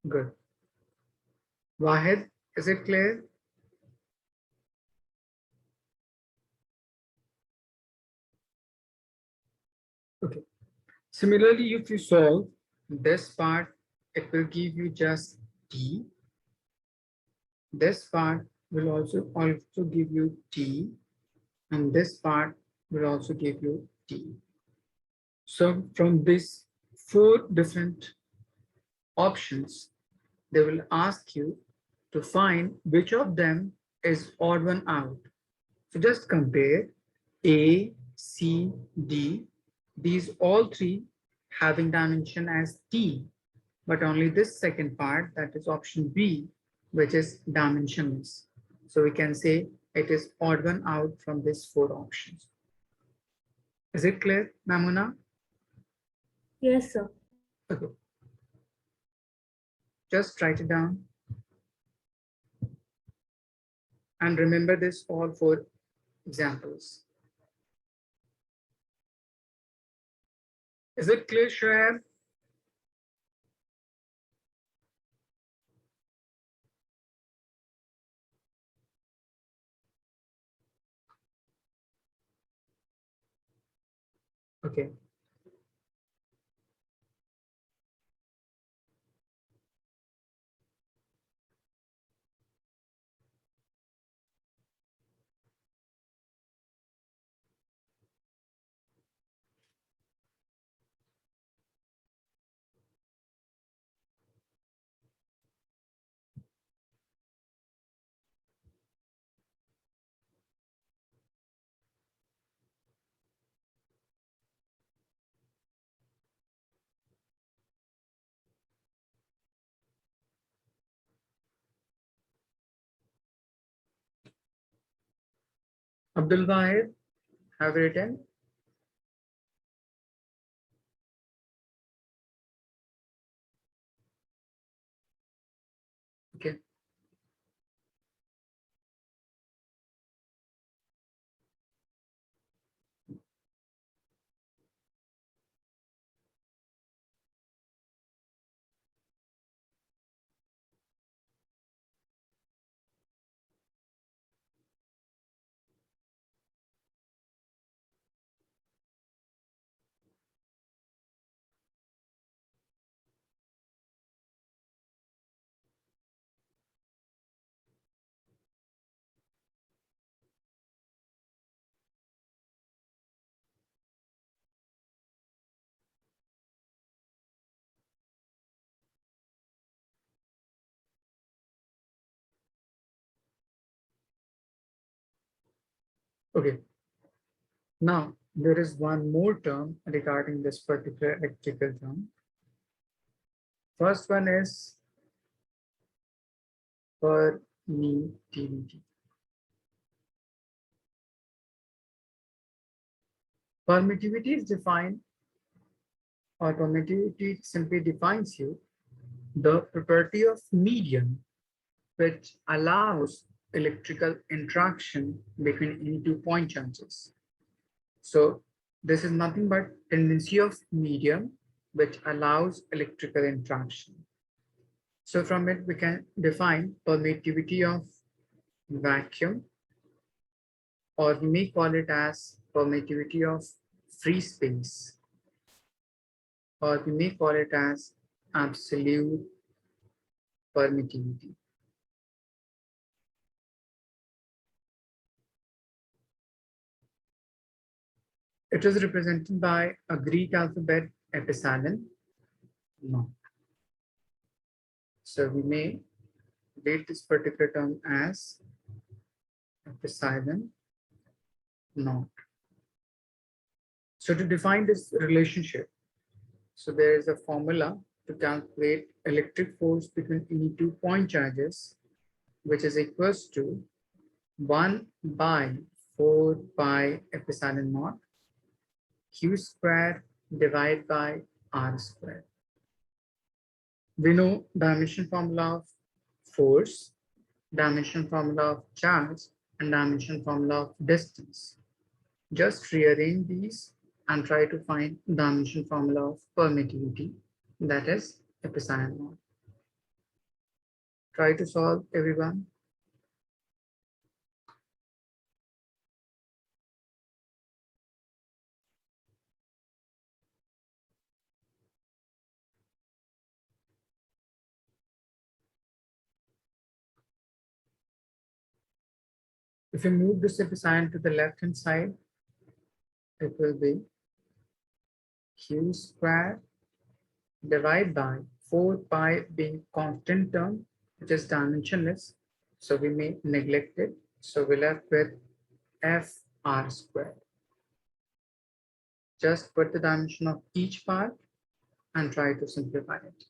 Good. Wahid, is it clear? Okay. Similarly, if you solve this part, it will give you just T. This part will also give you T, and this part will also give you T. So from these four different options, they will ask you to find which of them is odd one out. So just compare A, C, D. These all three having dimension as T, but only this second part, that is option B, which is dimensionless. So we can say it is odd one out from these four options. Is it clear, Namuna? Yes, sir. Okay. Just write it down. And remember this all four examples. Is it clear, Shoaib? Okay. Abdul Wahid, have you written? Okay. Okay. Now, there is one more term regarding this particular electrical term. First one is permittivity. Permittivity is defined, or permittivity simply defines you the property of medium which allows electrical interaction between any 2 point charges. So this is nothing but tendency of medium which allows electrical interaction. So from it we can define permittivity of vacuum, or we may call it as permittivity of free space, or we may call it as absolute permittivity. It is represented by a Greek alphabet epsilon. No. So we may write this particular term as epsilon naught. So to define this relationship, so there is a formula to calculate electric force between any 2 point charges, which is equals to 1 by 4 pi epsilon naught q square divided by r square. We know dimension formula of force, dimension formula of charge, and dimension formula of distance. Just rearrange these and try to find dimension formula of permittivity, that is epsilon naught. Try to solve, everyone. If you move this sign to the left hand side, it will be q square divided by 4 pi being constant term, which is dimensionless. So we may neglect it. So we're left with fr squared. Just put the dimension of each part and try to simplify it.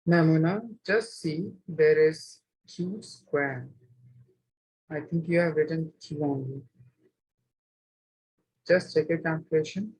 Namuna, just see there is q square. I think you have written q only. Just check your calculation.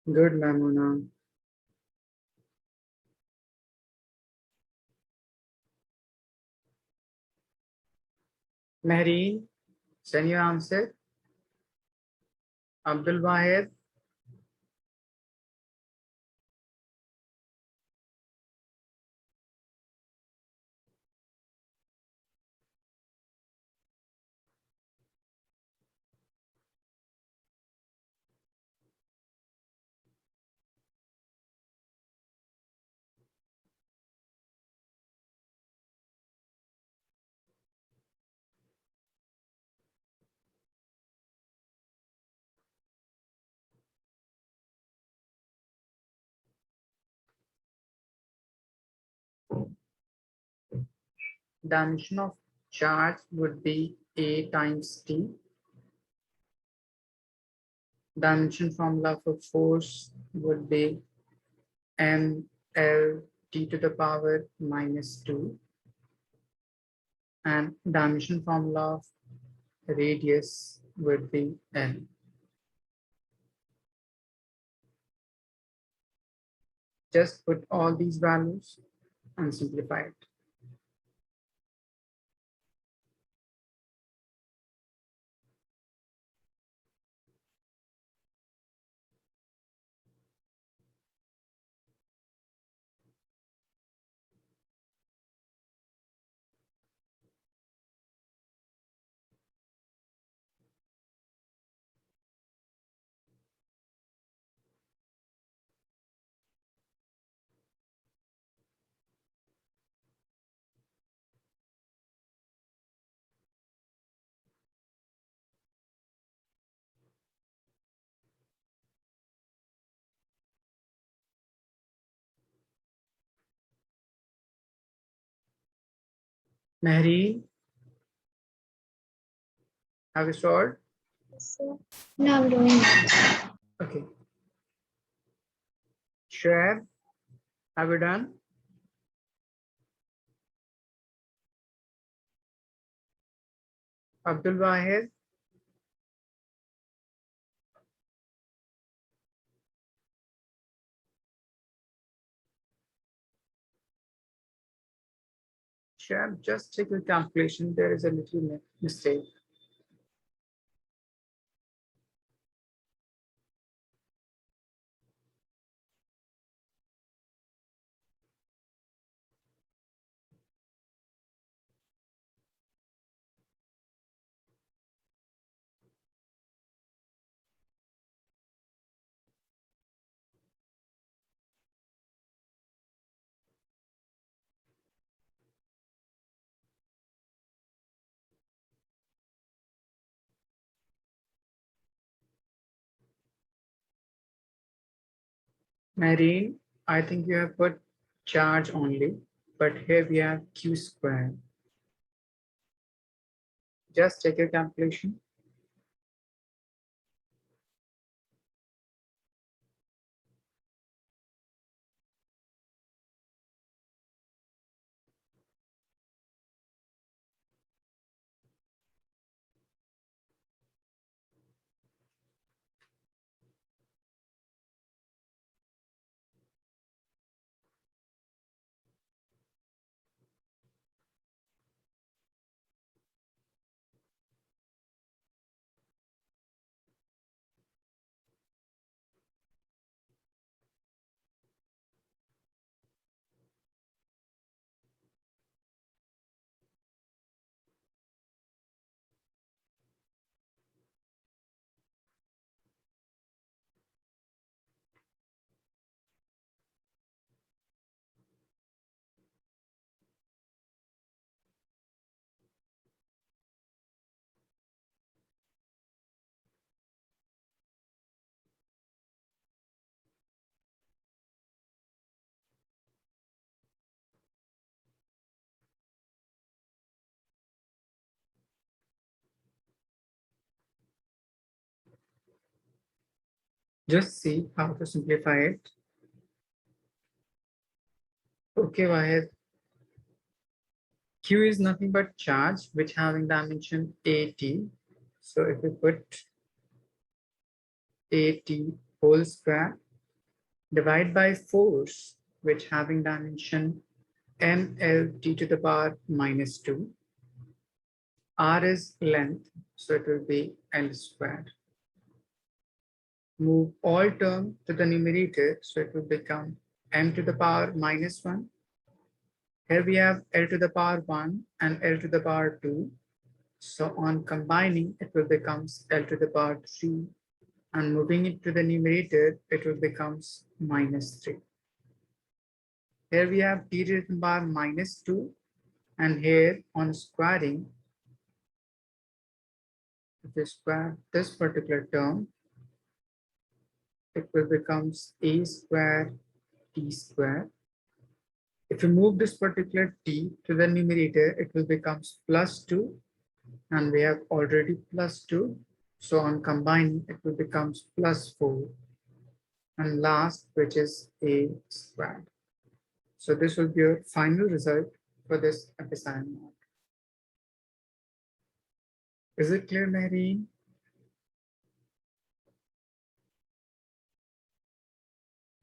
Good, Namuna. Mehreen, send your answer. Abdul Wahid, dimension of charge would be A times T. Dimension formula for force would be ml t to the power minus 2. And dimension formula of radius would be n. Just put all these values and simplify it. Mehreen, have you solved? So now I'm doing it. Okay. Shoaib, have you done? Abdul Wahid, Shoaib, just check your calculation. There is a little mistake. Mehreen, I think you have put charge only, but here we have Q squared. Just check your calculation. Just see how to simplify it. Okay, Wahid. Q is nothing but charge which having dimension AT. So if we put AT whole square divide by force which having dimension MLT to the power minus 2. R is length, so it will be L squared. Move all term to the numerator, so it will become M to the power minus 1. Here we have L to the power 1 and L to the power 2. So on combining, it will becomes L to the power 3. And moving it to the numerator, it will becomes minus 3. Here we have T to the power minus 2. And here on squaring, if we square this particular term, it will becomes A square T square. If you move this particular T to the numerator, it will becomes plus 2. And we have already plus 2. So on combining, it will becomes plus 4. And last, which is A squared. So this will be your final result for this epsilon naught. Is it clear, Mehreen?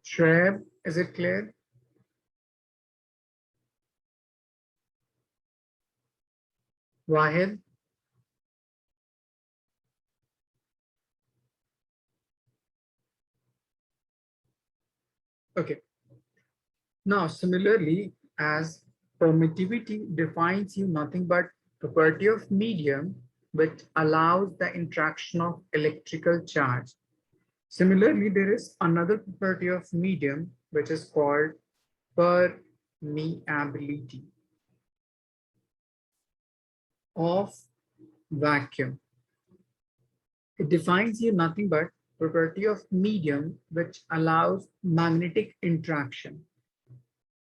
Shoaib, is it clear? Wahid? Okay. Now, similarly, as permittivity defines you nothing but property of medium which allows the interaction of electrical charge. Similarly, there is another property of medium which is called permeability of vacuum. It defines you nothing but property of medium which allows magnetic interaction.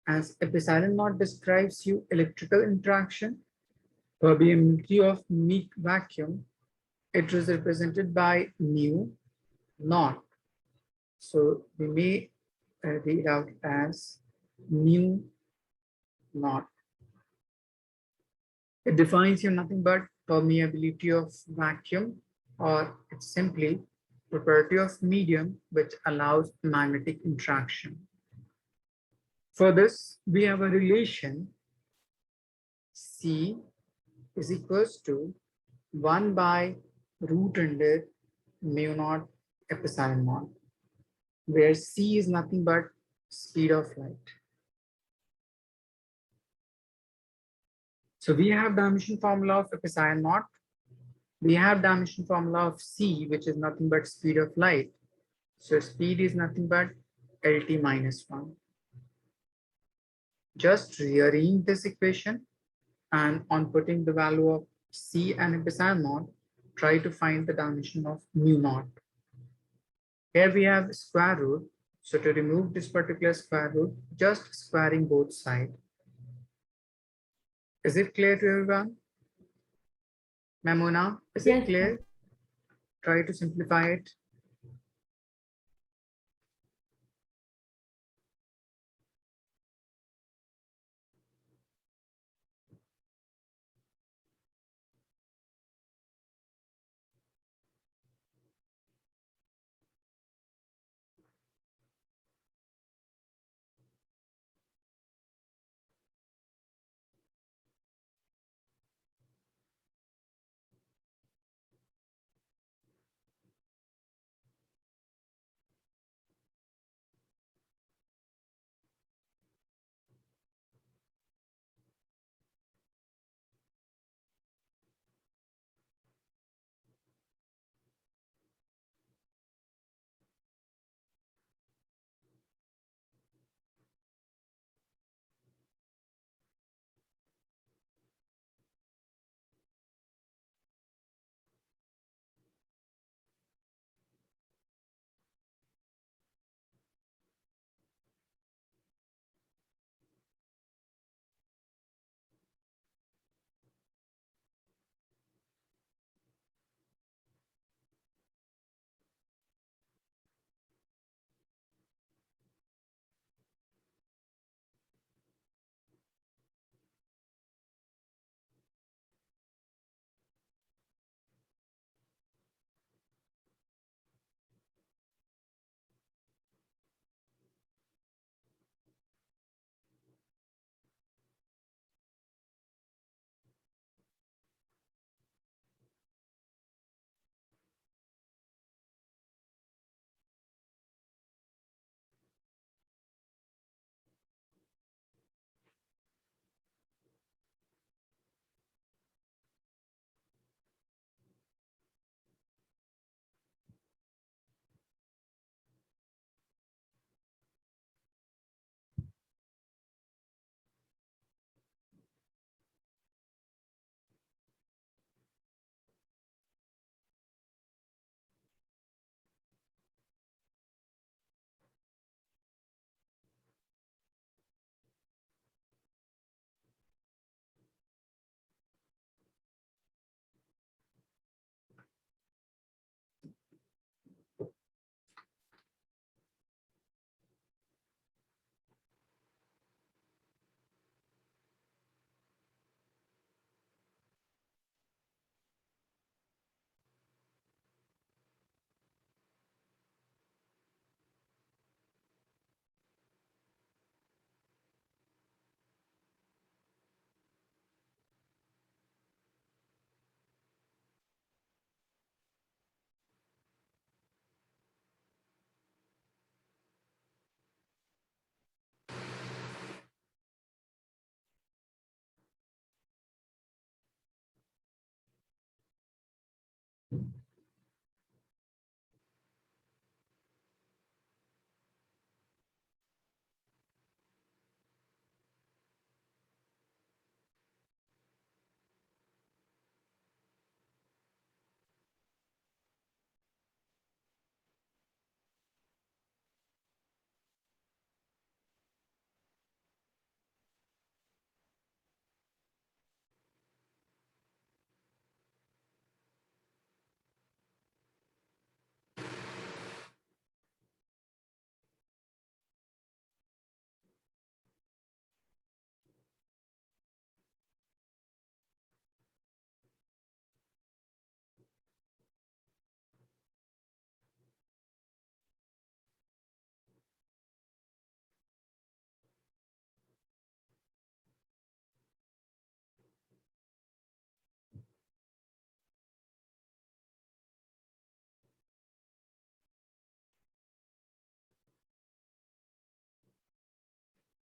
As epsilon naught describes you electrical interaction, Permeability of meek vacuum, it is represented by mu naught. So we may read out as mu naught. It defines here nothing but permeability of vacuum, or it's simply property of medium which allows magnetic interaction. For this, we have a relation C is equals to 1 by root under mu naught epsilon naught, where C is nothing but speed of light. So we have dimension formula of epsilon naught. We have dimension formula of C, which is nothing but speed of light. So speed is nothing but LT minus 1. Just rearrange this equation, and on putting the value of C and epsilon naught, try to find the dimension of mu naught. Here we have square root. So to remove this particular square root, just squaring both sides. Is it clear to everyone? Memona, is Yes, it clear? Try to simplify it.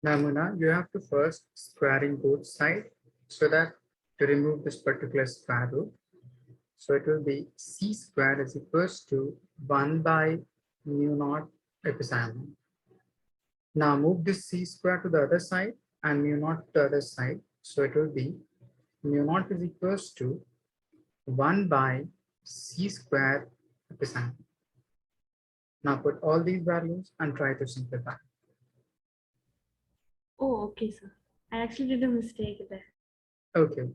Now, Muna, you have to first squaring both sides so that to remove this particular square root. So it will be c squared is equals to 1 by mu naught epsilon. Now move this c square to the other side and mu naught to the other side. So it will be mu naught is equals to 1 by c square epsilon. Now put all these values and try to simplify. Oh, okay, sir. I actually did a mistake there. Okay.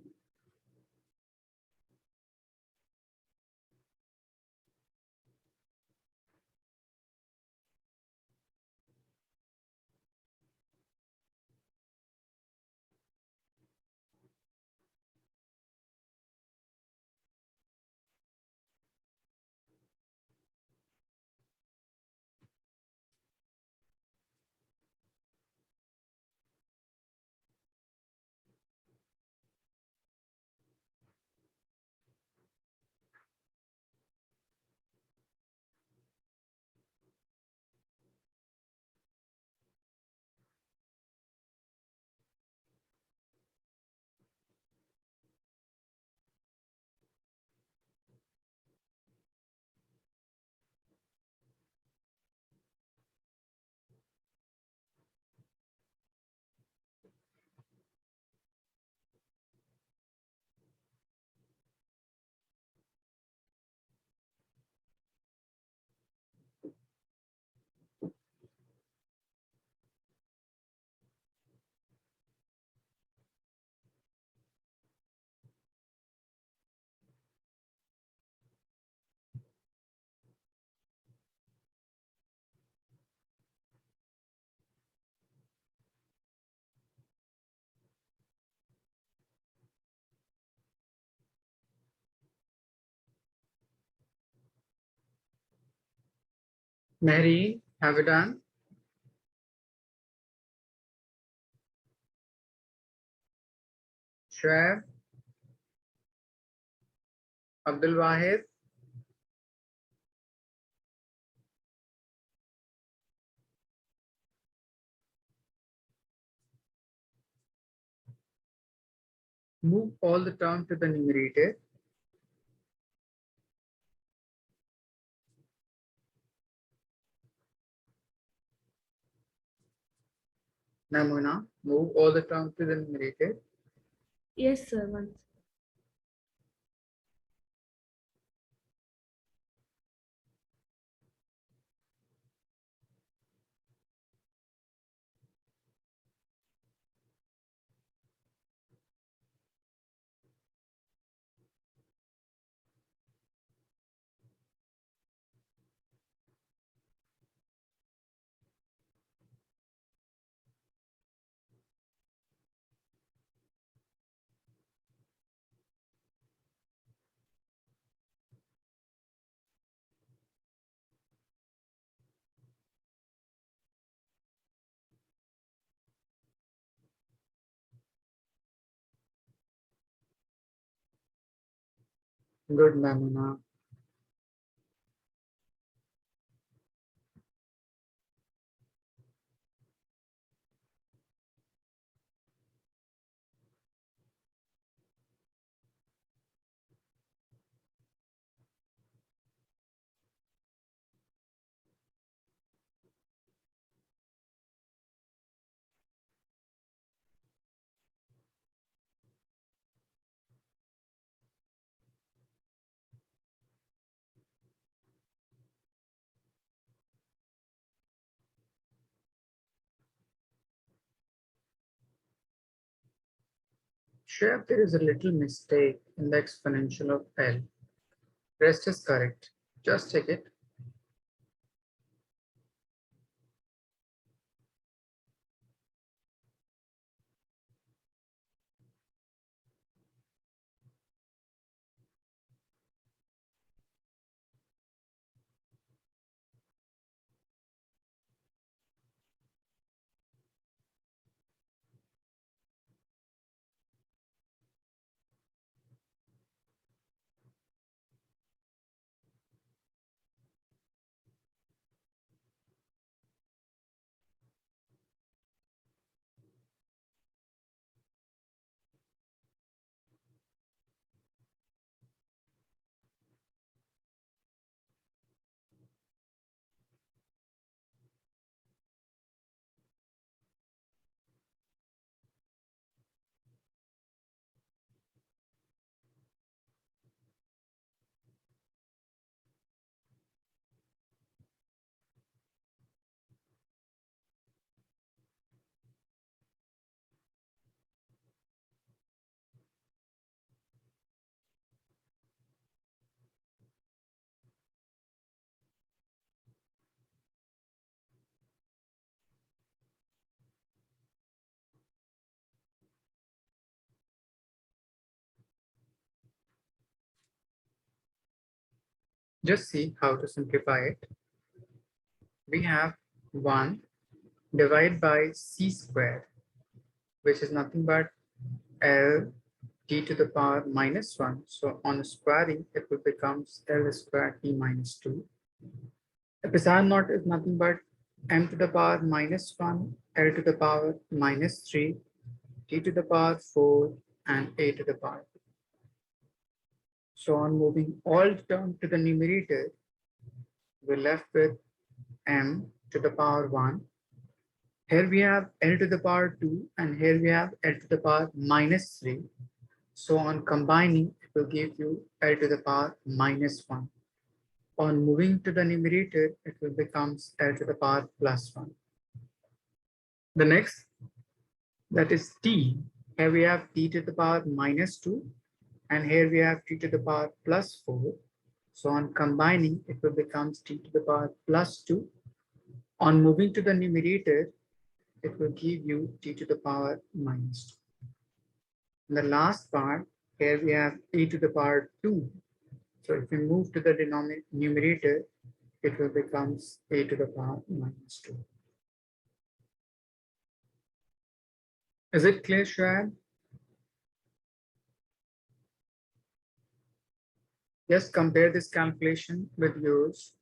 Mary, have you done? Shoaib, Abdul Wahid, move all the terms to the numerator. Now, Muna, move all the terms to the numerator. Yes, sir. Once. Good, Mamuna. Shoaib, there is a little mistake in the exponential of L. Rest is correct. Just check it. Just see how to simplify it. We have 1 divided by c squared, which is nothing but L t to the power minus 1. So on squaring, it will become L squared t minus 2. Epsilon naught is nothing but m to the power minus 1, L to the power minus 3, t to the power 4, and a to the power 2. So on moving all terms to the numerator, we're left with m to the power 1. Here we have L to the power 2, and here we have L to the power minus 3. So on combining, it will give you L to the power minus 1. On moving to the numerator, it will become L to the power plus 1. The next, that is t. Here we have t to the power minus 2, and here we have t to the power plus 4. So on combining, it will become t to the power plus 2. On moving to the numerator, it will give you t to the power minus 2. The last part, here we have e to the power 2. So if we move to the numerator, it will become a to the power minus 2. Is it clear, Shwad? Just compare this calculation with yours.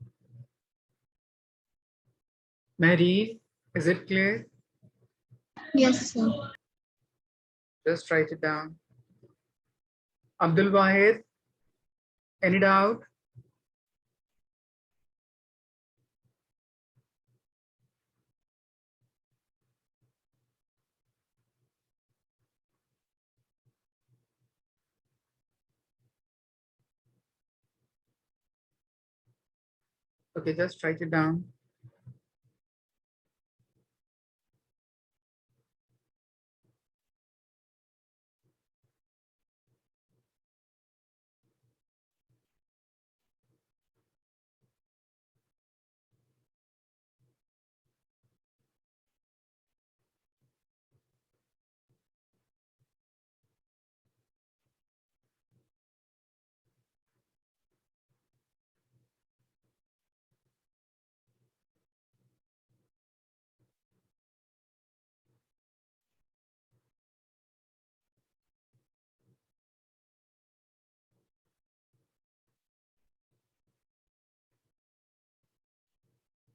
Mary, is it clear? Yes, sir. Just write it down. Abdul Wahid, any doubt? Okay, just write it down.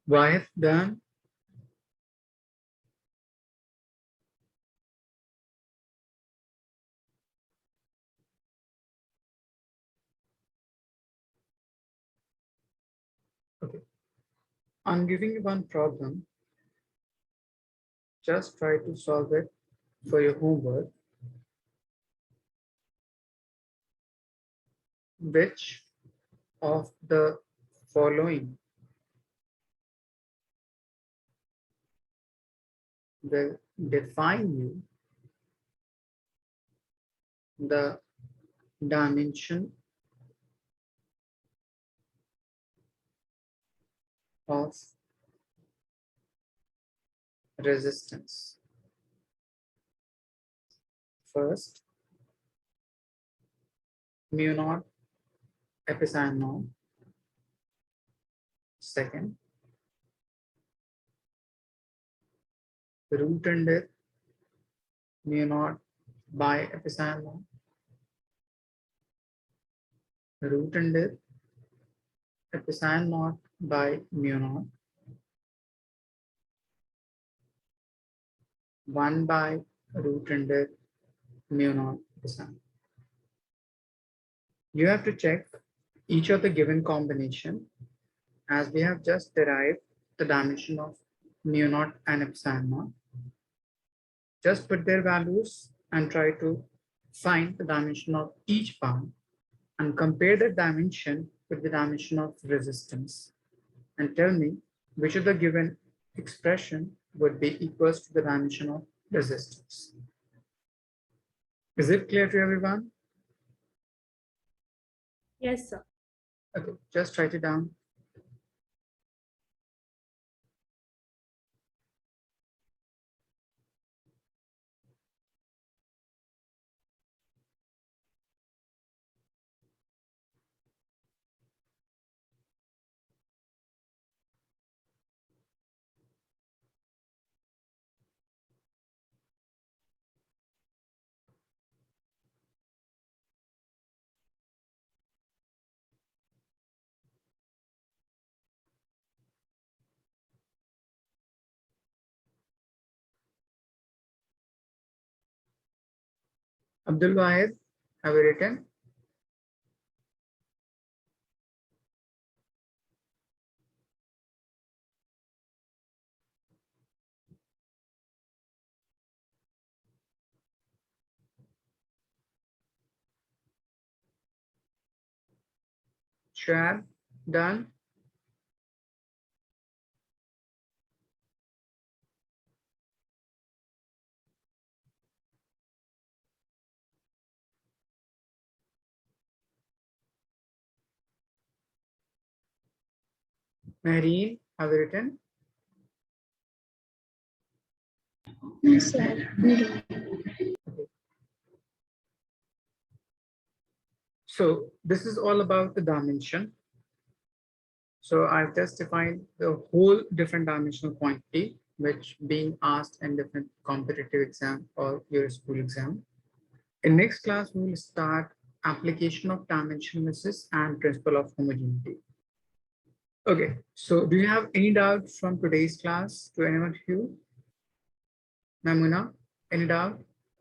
Wahid, done. Okay. I'm giving you one problem. Just try to solve it for your homework. Which of the following will define you the dimension of resistance? First, mu naught epsilon naught. Second, root under mu naught by epsilon naught. Root under epsilon naught by mu naught. 1 by root under mu naught epsilon. You have to check each of the given combination, as we have just derived the dimension of mu naught and epsilon naught. Just put their values and try to find the dimension of each part and compare the dimension with the dimension of resistance, and tell me which of the given expression would be equals to the dimension of resistance. Is it clear to everyone? Yes, sir. Okay, just write it down. Abdul Wahid, have you written? Shab, done? Mehreen, have you written? No, sir. No. So this is all about the dimension. So I've just defined the whole different dimensional quantity which being asked in different competitive exam or your school exam. In next class, we will start application of dimensionlessness and principle of homogeneity. Okay, so do you have any doubt from today's class to anyone of you? Mamuna, any doubt?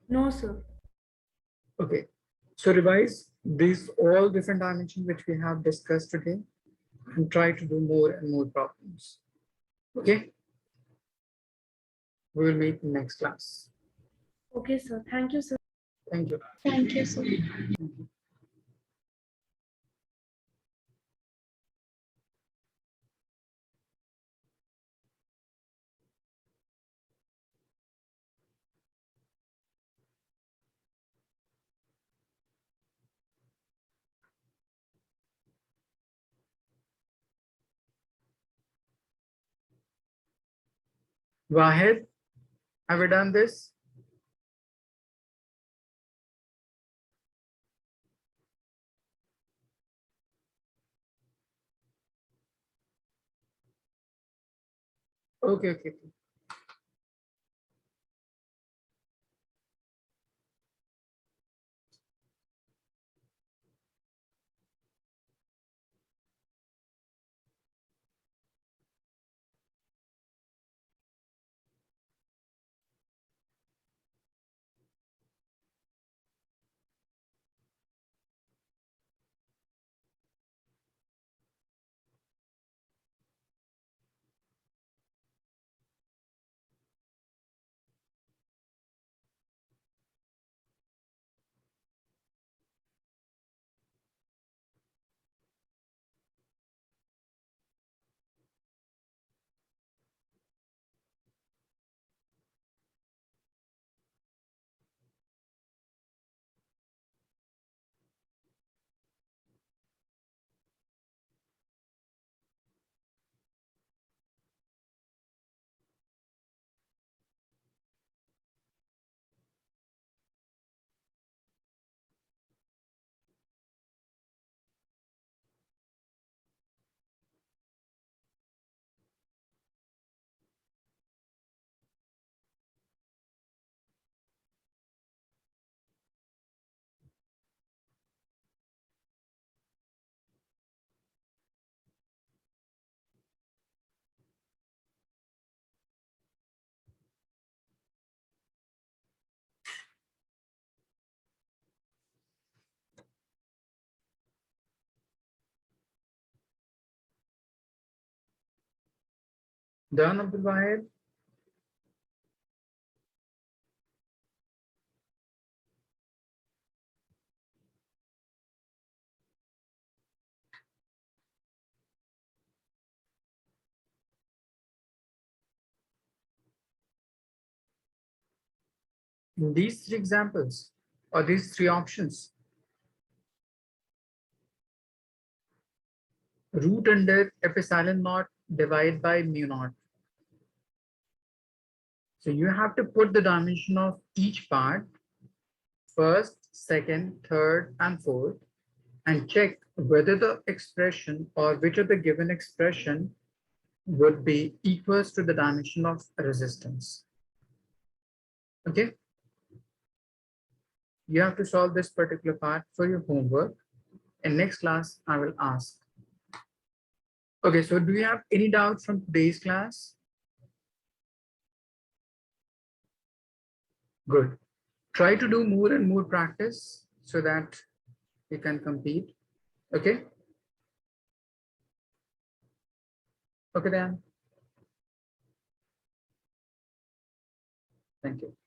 No, sir. Okay, so revise these all different dimensions which we have discussed today and try to do more and more problems. Okay, we will meet in next class. Okay, sir. Thank you, sir. Thank you. Thank you, sir. Wahid, have you done this? Okay, okay. Done, Abdul Wahid? In these three examples or these three options, root under epsilon naught divided by mu naught. So you have to put the dimension of each part, first, second, third, and fourth, and check whether the expression or which of the given expression would be equals to the dimension of resistance. Okay. You have to solve this particular part for your homework. In next class, I will ask. Okay, so do you have any doubt from today's class? Good. try to do more and more practice so that you can compete. Okay. Okay then. Thank you.